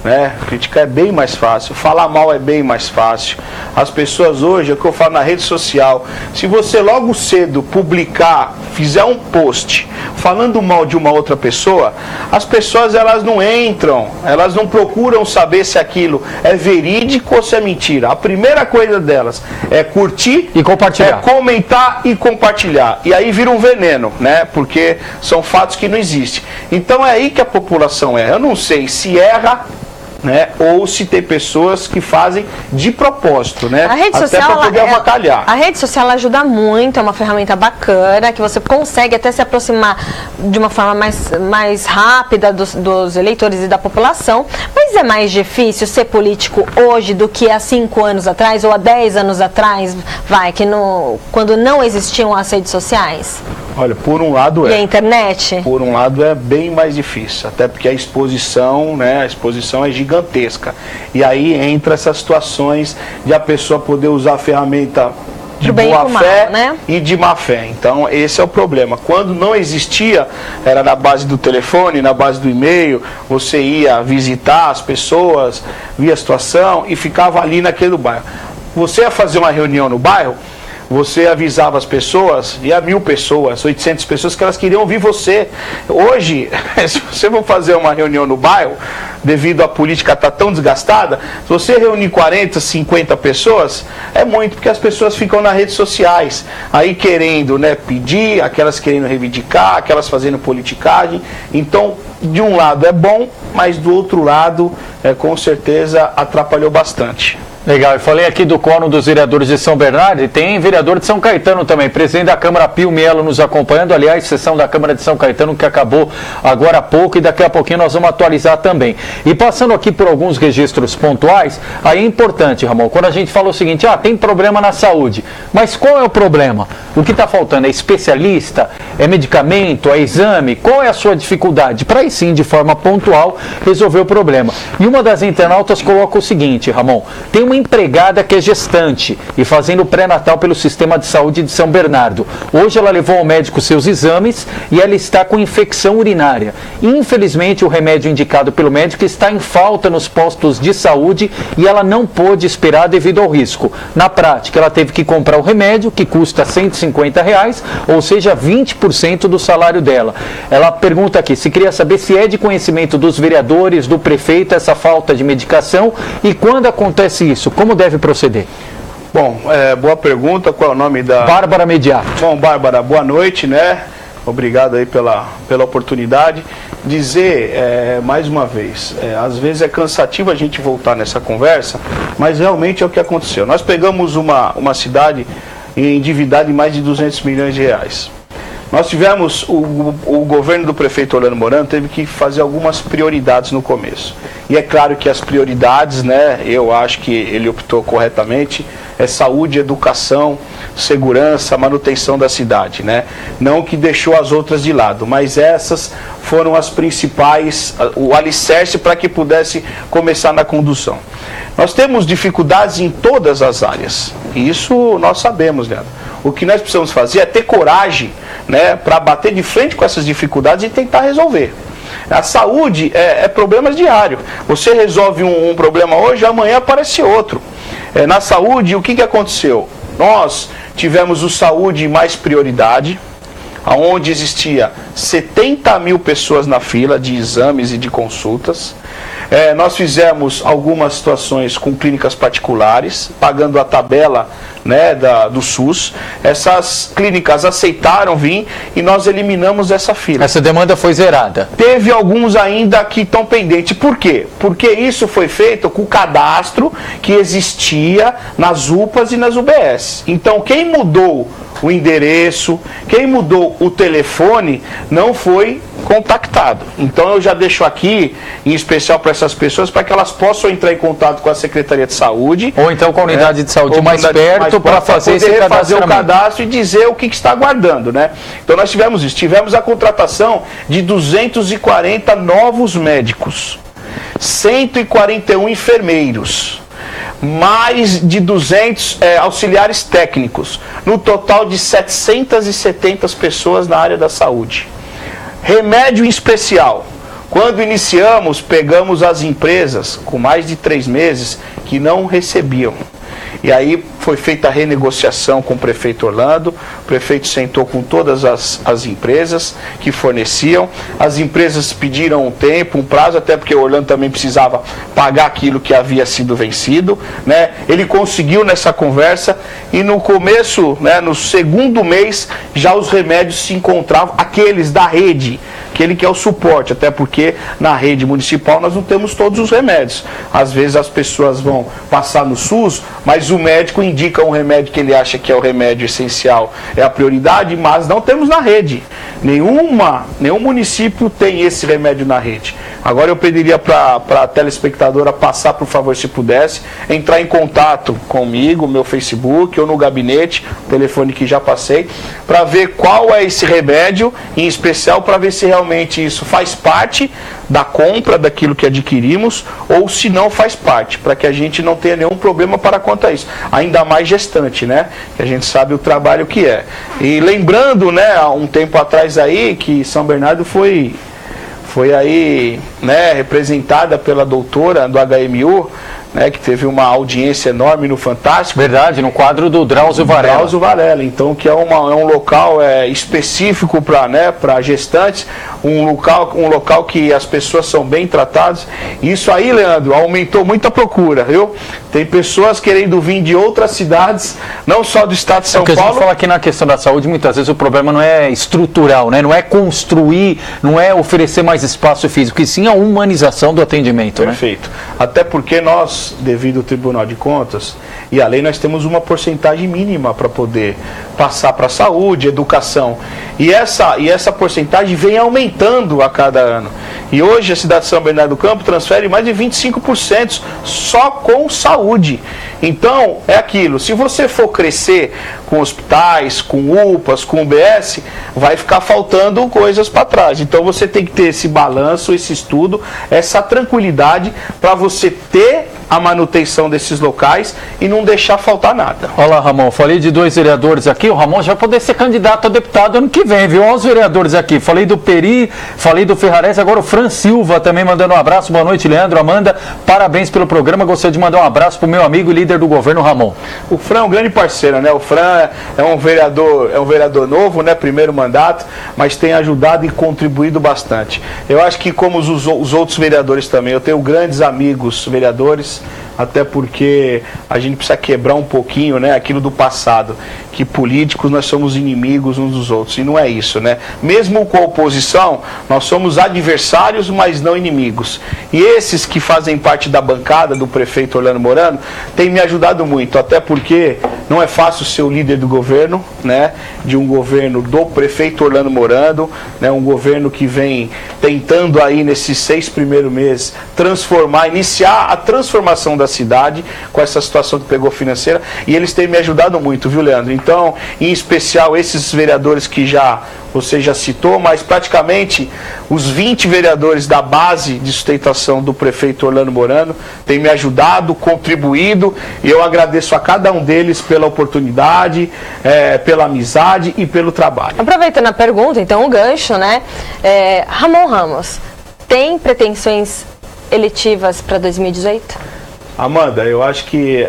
né? Criticar é bem mais fácil, falar mal é bem mais fácil. As pessoas hoje, é o que eu falo na rede social, se você logo cedo publicar, fizer um post falando mal de uma outra pessoa, as pessoas elas não entram, elas não procuram saber se aquilo é verídico ou se é mentira. A primeira coisa delas é curtir e compartilhar, é comentar e compartilhar. E aí vira um veneno, né? Porque são fatos que não existem. Então é aí que a população erra. Eu não sei se erra, né, ou se tem pessoas que fazem de propósito, né? A rede social, até para poder avacalhar. A rede social ajuda muito, é uma ferramenta bacana, que você consegue até se aproximar de uma forma mais rápida dos eleitores e da população, mas é mais difícil ser político hoje do que há 5 anos atrás ou há 10 anos atrás, quando não existiam as redes sociais? Olha, por um lado E a internet? Por um lado é bem mais difícil, até porque a exposição, né, é gigantesca. E aí entra essas situações de a pessoa poder usar a ferramenta de boa fé, né? E de má fé. Então esse é o problema. Quando não existia, era na base do telefone, na base do e-mail, você ia visitar as pessoas, via a situação e ficava ali naquele bairro. Você ia fazer uma reunião no bairro, você avisava as pessoas, e a 1.000 pessoas, 800 pessoas, que elas queriam ouvir você. Hoje, se você for fazer uma reunião no bairro, devido à política estar tão desgastada, se você reunir 40, 50 pessoas, é muito, porque as pessoas ficam nas redes sociais, aí querendo, né, pedir, aquelas querendo reivindicar, aquelas fazendo politicagem. Então, de um lado é bom, mas do outro lado, com certeza, atrapalhou bastante. Legal, eu falei aqui do quórum dos vereadores de São Bernardo e tem vereador de São Caetano também, presidente da Câmara Pio Melo nos acompanhando, aliás, sessão da Câmara de São Caetano que acabou agora há pouco e daqui a pouquinho nós vamos atualizar também. E passando aqui por alguns registros pontuais, aí é importante, Ramon, quando a gente fala o seguinte, tem problema na saúde, mas qual é o problema? O que está faltando? É especialista? É medicamento? É exame? Qual é a sua dificuldade? Para aí sim, de forma pontual, resolver o problema. E uma das internautas coloca o seguinte, Ramon, tem uma empregada que é gestante e fazendo pré-natal pelo sistema de saúde de São Bernardo. Hoje ela levou ao médico seus exames e ela está com infecção urinária. Infelizmente o remédio indicado pelo médico está em falta nos postos de saúde e ela não pôde esperar devido ao risco. Na prática ela teve que comprar o remédio que custa R$150, ou seja, 20% do salário dela. Ela pergunta aqui se queria saber se é de conhecimento dos vereadores, do prefeito, essa falta de medicação e quando acontece isso, como deve proceder? Bom, boa pergunta, qual é o nome da... Bárbara Mediato. Bom, Bárbara, boa noite, né? Obrigado aí pela oportunidade. Dizer, mais uma vez, às vezes é cansativo a gente voltar nessa conversa, mas realmente é o que aconteceu. Nós pegamos uma cidade endividada em mais de R$200 milhões. Nós tivemos, o governo do prefeito Orlando Morando teve que fazer algumas prioridades no começo. E é claro que as prioridades, né, eu acho que ele optou corretamente, é saúde, educação, segurança, manutenção da cidade, né? Não que deixou as outras de lado, mas essas foram as principais, o alicerce para que pudesse começar na condução. Nós temos dificuldades em todas as áreas, e isso nós sabemos, Leandro. O que nós precisamos fazer é ter coragem, né, para bater de frente com essas dificuldades e tentar resolver. A saúde é problema diário. Você resolve um problema hoje, amanhã aparece outro. Na saúde, o que aconteceu? Nós tivemos o saúde mais prioridade, onde existia 70 mil pessoas na fila de exames e de consultas. Nós fizemos algumas situações com clínicas particulares, pagando a tabela, né, do SUS. Essas clínicas aceitaram vir e nós eliminamos essa fila. Essa demanda foi zerada. Teve alguns ainda que estão pendentes. Por quê? Porque isso foi feito com o cadastro que existia nas UPAs e nas UBS. Então, quem mudou o endereço, quem mudou o telefone, não foi contactado. Então eu já deixo aqui, em especial para essas pessoas, para que elas possam entrar em contato com a Secretaria de Saúde. Ou então com a unidade de saúde mais perto para fazer esse fazer o cadastro e dizer o que está aguardando, né? Então nós tivemos isso. Tivemos a contratação de 240 novos médicos, 141 enfermeiros, mais de 200 auxiliares técnicos, no total de 770 pessoas na área da saúde. Remédio em especial, Quando iniciamos, pegamos as empresas com mais de 3 meses que não recebiam. E aí foi feita a renegociação com o prefeito Orlando, o prefeito sentou com todas as empresas que forneciam, as empresas pediram um tempo, um prazo, até porque o Orlando também precisava pagar aquilo que havia sido vencido, né? Ele conseguiu nessa conversa e no começo, né, no segundo mês, já os remédios se encontravam, aqueles da rede, aquele que é o suporte, até porque na rede municipal nós não temos todos os remédios. Às vezes as pessoas vão passar no SUS, mas o médico indica um remédio que ele acha que é o remédio essencial, é a prioridade, mas não temos na rede. Nenhum município tem esse remédio na rede. Agora eu pediria para a telespectadora passar, por favor, se pudesse, entrar em contato comigo, meu Facebook ou no gabinete, telefone que já passei, para ver qual é esse remédio, em especial para ver se realmente isso faz parte da compra daquilo que adquirimos ou se não faz parte, para que a gente não tenha nenhum problema para quanto a isso. Ainda mais gestante, né? Que a gente sabe o trabalho que é. E lembrando, né, há um tempo atrás aí, que São Bernardo foi aí, né, representada pela doutora do HMU, né, que teve uma audiência enorme no Fantástico. Verdade, no quadro do Drauzio Varela. Drauzio Varela, então, que é um local específico para, né, para gestantes, um local que as pessoas são bem tratadas. Isso aí, Leandro, aumentou muito a procura, viu? Tem pessoas querendo vir de outras cidades, não só do estado de São Paulo. A gente fala aqui na questão da saúde, muitas vezes o problema não é estrutural, né? Não é construir, não é oferecer mais espaço físico, e sim a humanização do atendimento. Perfeito. Né? Até porque nós, devido ao Tribunal de Contas e a lei, nós temos uma porcentagem mínima para poder passar para a saúde, educação. E essa porcentagem vem aumentando a cada ano. E hoje a cidade de São Bernardo do Campo transfere mais de 25% só com saúde. Então, é aquilo, se você for crescer com hospitais, com UPAs, com UBS, vai ficar faltando coisas para trás. Então você tem que ter esse balanço, esse estudo, essa tranquilidade para você ter a manutenção desses locais e não deixar faltar nada. Olá, Ramon, falei de 2 vereadores aqui, o Ramon já vai poder ser candidato a deputado ano que vem, viu? Olha os vereadores aqui, falei do Peri, falei do Ferrarese, agora o Fran Silva também mandando um abraço. Boa noite, Leandro, Amanda, parabéns pelo programa, gostaria de mandar um abraço para o meu amigo e líder do governo, Ramon. O Fran é um grande parceiro, né? O Fran é um vereador novo, né? Primeiro mandato, mas tem ajudado e contribuído bastante. Eu acho que como os outros vereadores também, eu tenho grandes amigos vereadores, até porque a gente precisa quebrar um pouquinho, né, aquilo do passado, que políticos nós somos inimigos uns dos outros, e não é isso, né? Mesmo com a oposição, nós somos adversários, mas não inimigos. E esses que fazem parte da bancada do prefeito Orlando Morando têm me ajudado muito, até porque não é fácil ser o líder do governo, né, de um governo do prefeito Orlando Morando, né, um governo que vem tentando aí nesses 6 primeiros meses iniciar a transformação da cidade com essa situação que pegou financeira, e eles têm me ajudado muito, viu, Leandro? Então, em especial esses vereadores que você já citou, mas praticamente os 20 vereadores da base de sustentação do prefeito Orlando Morando têm me ajudado, contribuído, e eu agradeço a cada um deles pela oportunidade, pela amizade e pelo trabalho. Aproveitando a pergunta, então, o gancho, né? Ramon Ramos, tem pretensões eletivas para 2018? Amanda, eu acho que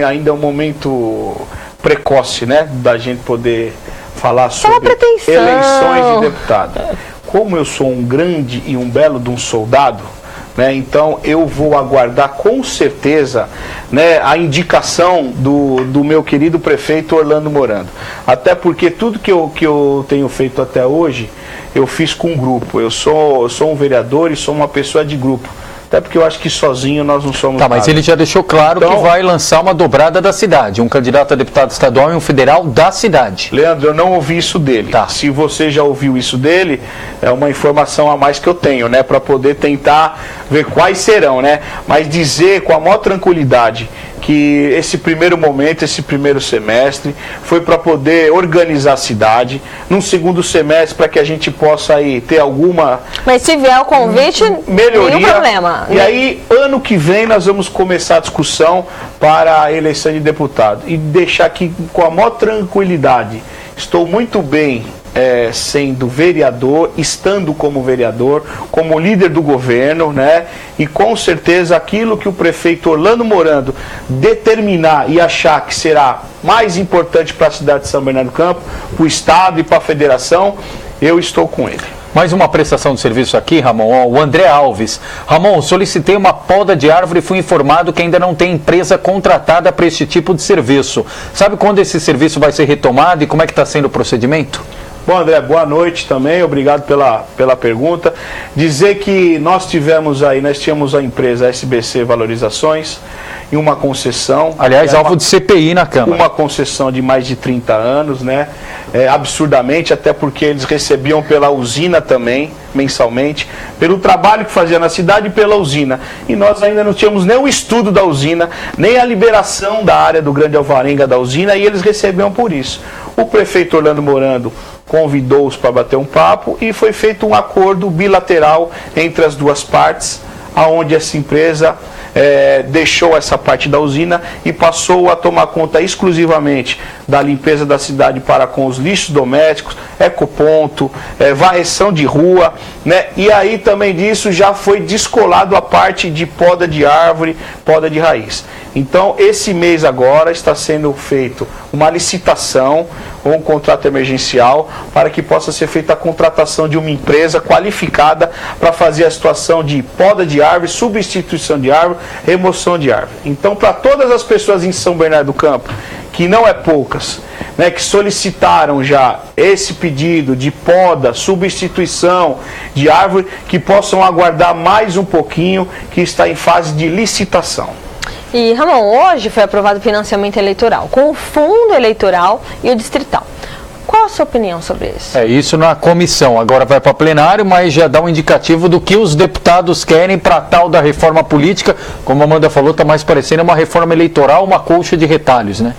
ainda é um momento precoce, né, da gente poder falar sobre eleições de deputado. Como eu sou um grande e um belo de um soldado, né, então eu vou aguardar com certeza, né, a indicação do meu querido prefeito Orlando Morando. Até porque tudo que eu tenho feito até hoje, eu fiz com um grupo. Eu sou um vereador e sou uma pessoa de grupo. Até porque eu acho que sozinho nós não somos nada. Mas ele já deixou claro que vai lançar uma dobrada da cidade, um candidato a deputado estadual e um federal da cidade. Leandro, eu não ouvi isso dele. Tá. Se você já ouviu isso dele, é uma informação a mais que eu tenho, né, para poder tentar ver quais serão, né? Mas dizer com a maior tranquilidade que esse primeiro momento, esse primeiro semestre, foi para poder organizar a cidade. Num segundo semestre, para que a gente possa aí ter alguma... Mas se vier o convite, melhoria, nenhum problema. E aí, ano que vem, nós vamos começar a discussão para a eleição de deputado. E deixar aqui com a maior tranquilidade. Estou muito bem sendo vereador, estando como vereador, como líder do governo, né? E com certeza aquilo que o prefeito Orlando Morando determinar e achar que será mais importante para a cidade de São Bernardo do Campo, para o Estado e para a Federação, eu estou com ele. Mais uma prestação de serviço aqui, Ramon. O André Alves. Ramon, solicitei uma poda de árvore e fui informado que ainda não tem empresa contratada para este tipo de serviço. Sabe quando esse serviço vai ser retomado e como é que está sendo o procedimento? Bom, André, boa noite também, obrigado pela pergunta. Dizer que nós tínhamos a empresa SBC Valorizações em uma concessão. Aliás, alvo de CPI na Câmara. Uma concessão de mais de 30 anos, né? Absurdamente, até porque eles recebiam pela usina também, mensalmente, pelo trabalho que fazia na cidade e pela usina. E nós ainda não tínhamos nem o estudo da usina, nem a liberação da área do Grande Alvarenga da usina, e eles recebiam por isso. O prefeito Orlando Morando convidou-os para bater um papo e foi feito um acordo bilateral entre as duas partes, aonde essa empresa deixou essa parte da usina e passou a tomar conta exclusivamente da limpeza da cidade para com os lixos domésticos, ecoponto, varreção de rua, né? E aí também disso já foi descolado a parte de poda de árvore, poda de raiz. Então, esse mês agora está sendo feito uma licitação ou um contrato emergencial para que possa ser feita a contratação de uma empresa qualificada para fazer a situação de poda de árvore, substituição de árvore, remoção de árvore. Então, para todas as pessoas em São Bernardo do Campo, que não é poucas, né, que solicitaram já esse pedido de poda, substituição de árvore, que possam aguardar mais um pouquinho, que está em fase de licitação. E, Ramon, hoje foi aprovado o financiamento eleitoral, com o fundo eleitoral e o distrital. Qual a sua opinião sobre isso? Isso na comissão, agora vai para plenário, mas já dá um indicativo do que os deputados querem para tal da reforma política. Como a Amanda falou, está mais parecendo uma reforma eleitoral, uma colcha de retalhos, né?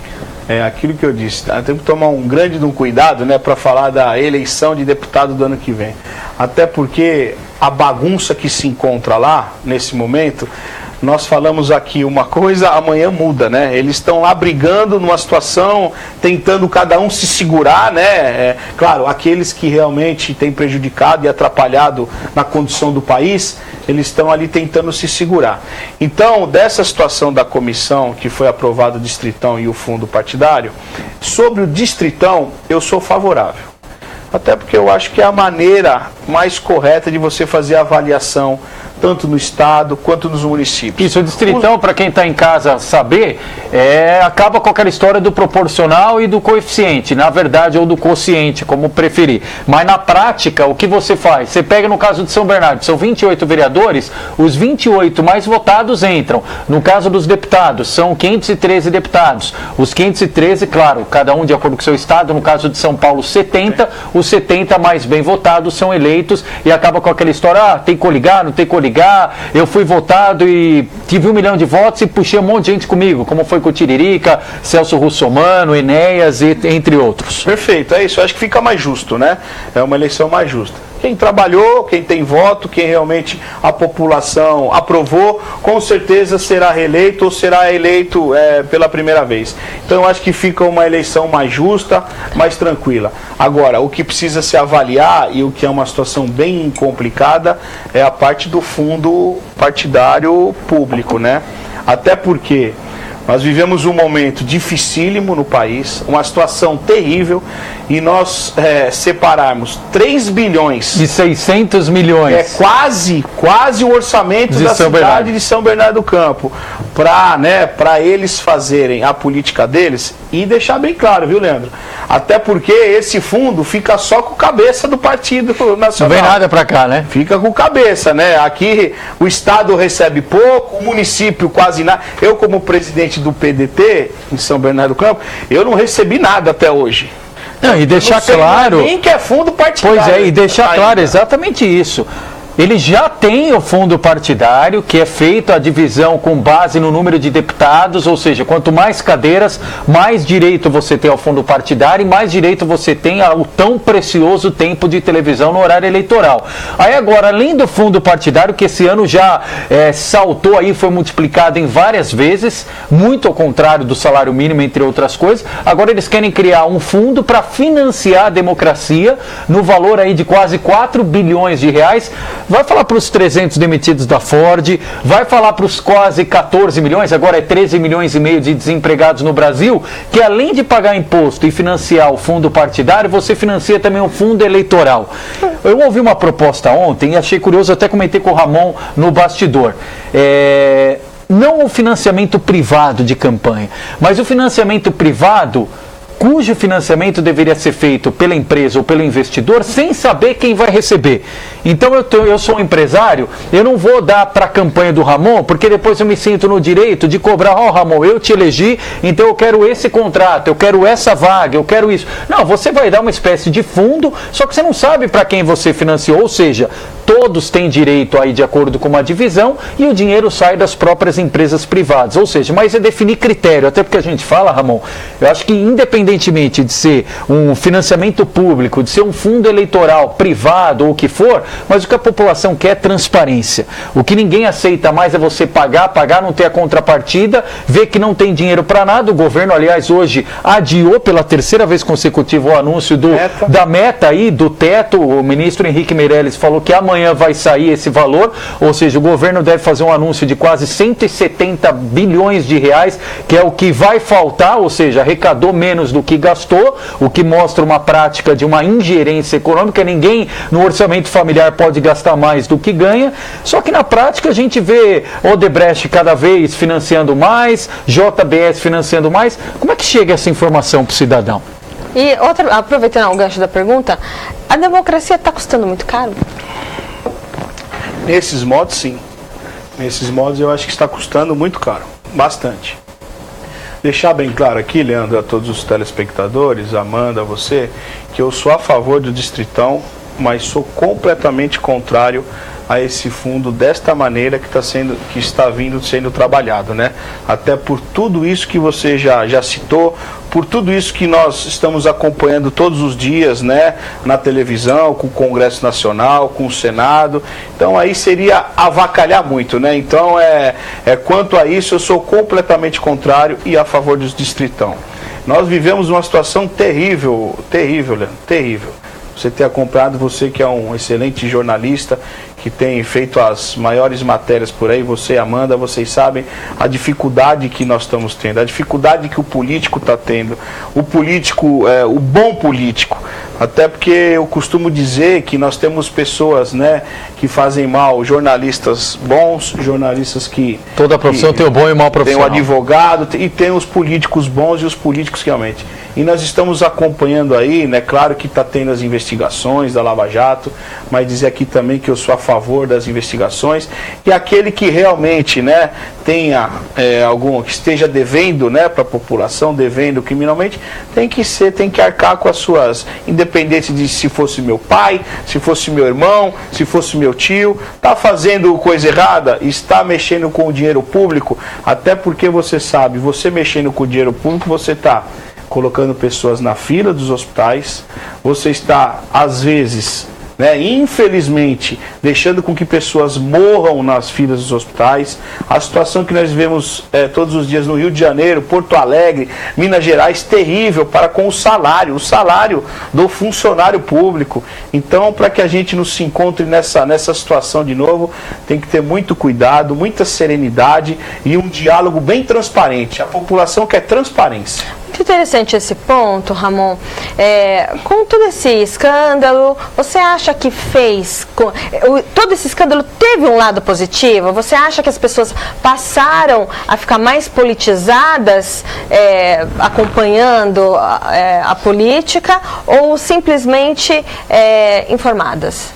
É aquilo que eu disse, tem que tomar um grande cuidado, né, para falar da eleição de deputado do ano que vem. Até porque a bagunça que se encontra lá, nesse momento, nós falamos aqui uma coisa, amanhã muda, né? Eles estão lá brigando numa situação, tentando cada um se segurar, né? Claro, aqueles que realmente têm prejudicado e atrapalhado na condução do país, eles estão ali tentando se segurar. Então, dessa situação da comissão, que foi aprovado o Distritão e o fundo partidário, sobre o Distritão, eu sou favorável. Até porque eu acho que é a maneira mais correta de você fazer a avaliação, tanto no estado quanto nos municípios. Isso, o Distritão, para quem está em casa saber, acaba com aquela história do proporcional e do coeficiente, na verdade, ou do quociente, como preferir. Mas na prática, o que você faz? Você pega no caso de São Bernardo, são 28 vereadores, os 28 mais votados entram. No caso dos deputados, são 513 deputados. Os 513, claro, cada um de acordo com o seu estado, no caso de São Paulo, 70, os 70 mais bem votados são eleitos e acaba com aquela história, tem que coligar, não tem que coligar, eu fui votado e tive 1 milhão de votos e puxei um monte de gente comigo, como foi com o Tiririca, Celso Russomano, Enéas, entre outros. Perfeito, é isso, eu acho que fica mais justo, né? É uma eleição mais justa. Quem trabalhou, quem tem voto, quem realmente a população aprovou, com certeza será reeleito ou será eleito pela primeira vez. Então eu acho que fica uma eleição mais justa, mais tranquila. Agora, o que precisa se avaliar e o que é uma situação bem complicada é a parte do fundo partidário público, né? Até porque nós vivemos um momento dificílimo no país, uma situação terrível, e nós separarmos 3 bilhões... De 600 milhões. Quase o orçamento da cidade de São Bernardo do Campo, para eles fazerem a política deles, e deixar bem claro, viu, Leandro? Até porque esse fundo fica só com cabeça do Partido Nacional. Não vem nada para cá, né? Fica com cabeça, né? Aqui o Estado recebe pouco, o município quase nada. Eu, como presidente do PDT em São Bernardo do Campo, eu não recebi nada até hoje. Não, e deixar claro... Nem que é fundo partidário. Pois é, e deixar claro exatamente isso. Ele já tem o fundo partidário, que é feito a divisão com base no número de deputados, ou seja, quanto mais cadeiras, mais direito você tem ao fundo partidário e mais direito você tem ao tão precioso tempo de televisão no horário eleitoral. Aí agora, além do fundo partidário, que esse ano já saltou aí, foi multiplicado em várias vezes, muito ao contrário do salário mínimo, entre outras coisas, agora eles querem criar um fundo para financiar a democracia no valor aí de quase 4 bilhões de reais. Vai falar para os 300 demitidos da Ford, vai falar para os quase 14 milhões, agora é 13 milhões e meio de desempregados no Brasil, que além de pagar imposto e financiar o fundo partidário, você financia também o fundo eleitoral. Eu ouvi uma proposta ontem e achei curioso, até comentei com o Ramon no bastidor. Não o financiamento privado de campanha, mas o financiamento privado cujo financiamento deveria ser feito pela empresa ou pelo investidor sem saber quem vai receber. Então eu sou um empresário, eu não vou dar para a campanha do Ramon, porque depois eu me sinto no direito de cobrar, Ramon, eu te elegi, então eu quero esse contrato, eu quero essa vaga, eu quero isso. Não, você vai dar uma espécie de fundo, só que você não sabe para quem você financiou, ou seja, todos têm direito aí de acordo com uma divisão e o dinheiro sai das próprias empresas privadas, ou seja, mas é definir critério, até porque a gente fala, Ramon, eu acho que independentemente de ser um financiamento público, de ser um fundo eleitoral privado ou o que for, mas o que a população quer é transparência. O que ninguém aceita mais é você pagar, não ter a contrapartida, ver que não tem dinheiro para nada. O governo, aliás, hoje adiou pela terceira vez consecutiva o anúncio da meta aí, do teto. O ministro Henrique Meirelles falou que amanhã vai sair esse valor, ou seja, o governo deve fazer um anúncio de quase 170 bilhões de reais, que é o que vai faltar, ou seja, arrecadou menos do que gastou, o que mostra uma prática de uma ingerência econômica. Ninguém no orçamento familiar pode gastar mais do que ganha, só que na prática a gente vê Odebrecht cada vez financiando mais, JBS financiando mais. Como é que chega essa informação para o cidadão? E aproveitando o gancho da pergunta, a democracia está custando muito caro? Nesses modos, sim. Nesses modos eu acho que está custando muito caro, bastante. Deixar bem claro aqui, Leandro, a todos os telespectadores, Amanda, a você, que eu sou a favor do Distritão, mas sou completamente contrário a esse fundo desta maneira que está sendo trabalhado, né? Até por tudo isso que você já citou, por tudo isso que nós estamos acompanhando todos os dias, né? Na televisão, com o Congresso Nacional, com o Senado. Então aí seria avacalhar muito, né? Então quanto a isso eu sou completamente contrário e a favor dos Distritão. Nós vivemos uma situação terrível, Leandro, terrível. Você ter acompanhado, você que é um excelente jornalista, que tem feito as maiores matérias por aí, você, Amanda, vocês sabem a dificuldade que nós estamos tendo, a dificuldade que o político está tendo, o bom político, até porque eu costumo dizer que nós temos pessoas, né, que fazem mal, jornalistas bons, jornalistas que... Toda profissão tem o bom e o mau profissional. Tem o advogado e tem os políticos bons e os políticos realmente. E nós estamos acompanhando aí, né, claro que está tendo as investigações da Lava Jato, mas dizer aqui também que eu sou a favor das investigações, e aquele que realmente, né, tenha que esteja devendo, né, para a população, devendo criminalmente, tem que arcar com as suas, independente de se fosse meu pai, se fosse meu irmão, se fosse meu tio, está fazendo coisa errada, está mexendo com o dinheiro público, até porque você sabe, você mexendo com o dinheiro público, você está colocando pessoas na fila dos hospitais, você está, às vezes, né, infelizmente, deixando com que pessoas morram nas filas dos hospitais. A situação que nós vivemos todos os dias no Rio de Janeiro, Porto Alegre, Minas Gerais, terrível com o salário do funcionário público. Então, para que a gente não se encontre nessa situação de novo, tem que ter muito cuidado, muita serenidade e um diálogo bem transparente. A população quer transparência. Muito interessante esse ponto, Ramon. Com todo esse escândalo, você acha que todo esse escândalo teve um lado positivo? Você acha que as pessoas passaram a ficar mais politizadas acompanhando a política ou simplesmente informadas?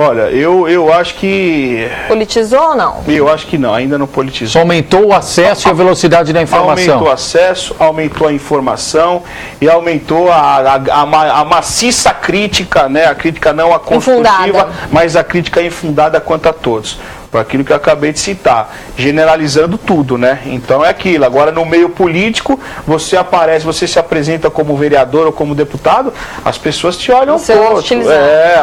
Olha, eu acho que... Politizou ou não? Eu acho que não, ainda não politizou. Só aumentou o acesso e a velocidade da informação. Aumentou o acesso, aumentou a informação e aumentou a maciça crítica, né? A crítica não a construtiva, mas a crítica infundada quanto a todos. Por aquilo que eu acabei de citar, generalizando tudo, né? Então é aquilo. Agora, no meio político, você se apresenta como vereador ou como deputado, as pessoas te olham torto.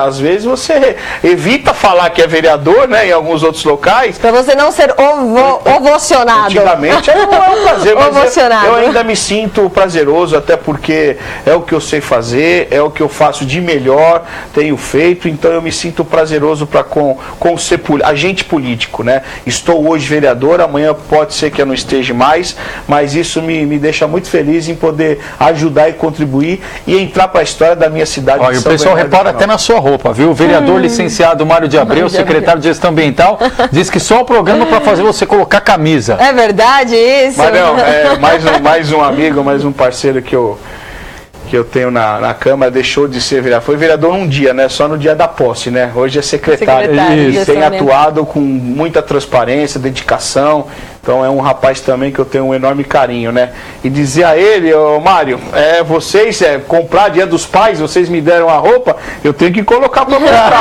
Às vezes você evita falar que é vereador, né? Em alguns outros locais. Para você não ser ovacionado. Antigamente é um prazer, mas eu ainda me sinto prazeroso, até porque é o que eu sei fazer, é o que eu faço de melhor, tenho feito, então eu me sinto prazeroso para com ser agente político, né? Estou hoje vereador, amanhã pode ser que eu não esteja mais, mas isso me deixa muito feliz em poder ajudar e contribuir e entrar para a história da minha cidade. E o pessoal repara até na sua roupa, viu? O vereador licenciado Mário de Abreu, secretário de Gestão Ambiental, diz que só o programa para fazer você colocar camisa. É verdade isso? Mas não, mais um amigo, mais um parceiro que eu tenho na Câmara, deixou de ser vereador. Foi vereador um dia, né? Só no dia da posse, né? Hoje é secretário. E tem atuado com muita transparência, dedicação. Então é um rapaz também que eu tenho um enorme carinho, né? E dizer a ele, Mário, vocês comprar dia dos pais, vocês me deram a roupa, eu tenho que colocar para mostrar, né?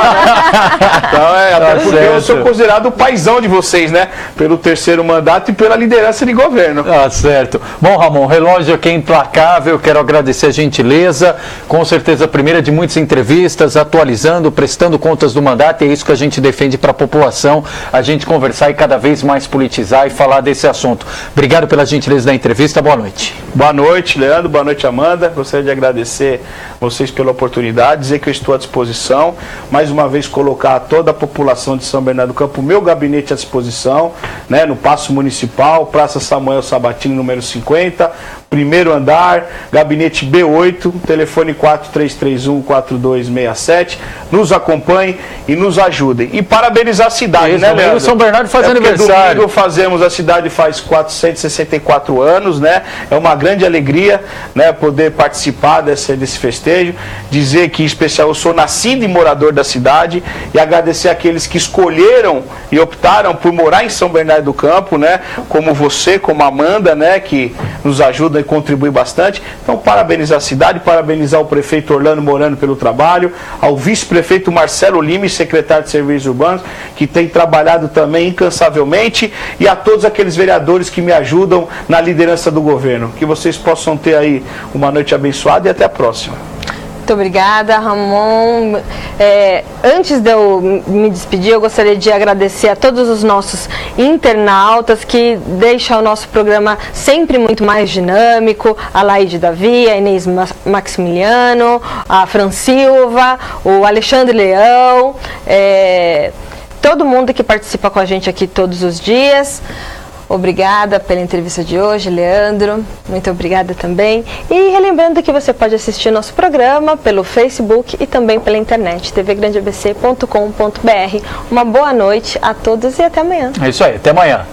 Então até porque eu sou considerado o paizão de vocês, né? Pelo terceiro mandato e pela liderança de governo. Certo. Bom, Ramon, o relógio aqui é implacável, quero agradecer a gentileza, com certeza a primeira de muitas entrevistas, atualizando, prestando contas do mandato, e é isso que a gente defende para a população, a gente conversar e cada vez mais politizar e falar desse assunto. Obrigado pela gentileza da entrevista, boa noite. Boa noite, Leandro, boa noite, Amanda. Gostaria de agradecer vocês pela oportunidade, dizer que eu estou à disposição, mais uma vez colocar toda a população de São Bernardo do Campo, o meu gabinete à disposição, né, no Paço Municipal, Praça Samuel Sabatini, número 50, primeiro andar, gabinete B8, telefone 4331-4267, nos acompanhem e nos ajudem. E parabenizar a cidade, né, Leandro? São Bernardo faz aniversário. Domingo fazemos, a cidade faz 464 anos, né? É uma grande alegria, né, poder participar desse festejo, dizer que, em especial, eu sou nascido e morador da cidade, e agradecer àqueles que escolheram e optaram por morar em São Bernardo do Campo, né? Como você, como a Amanda, né? Que nos ajuda e contribui bastante. Então, parabenizar a cidade, parabenizar o prefeito Orlando Morano pelo trabalho, ao vice-prefeito Marcelo Lima, secretário de Serviços Urbanos, que tem trabalhado também incansavelmente, e a todos aqueles vereadores que me ajudam na liderança do governo. Que vocês possam ter aí uma noite abençoada e até a próxima. Muito obrigada, Ramon. Antes de eu me despedir, eu gostaria de agradecer a todos os nossos internautas que deixam o nosso programa sempre muito mais dinâmico, a Laide Davi, a Inês Maximiliano, a Fran Silva, o Alexandre Leão, todo mundo que participa com a gente aqui todos os dias. Obrigada pela entrevista de hoje, Leandro. Muito obrigada também. E relembrando que você pode assistir nosso programa pelo Facebook e também pela internet, tvgrandeabc.com.br. Uma boa noite a todos e até amanhã. É isso aí, até amanhã.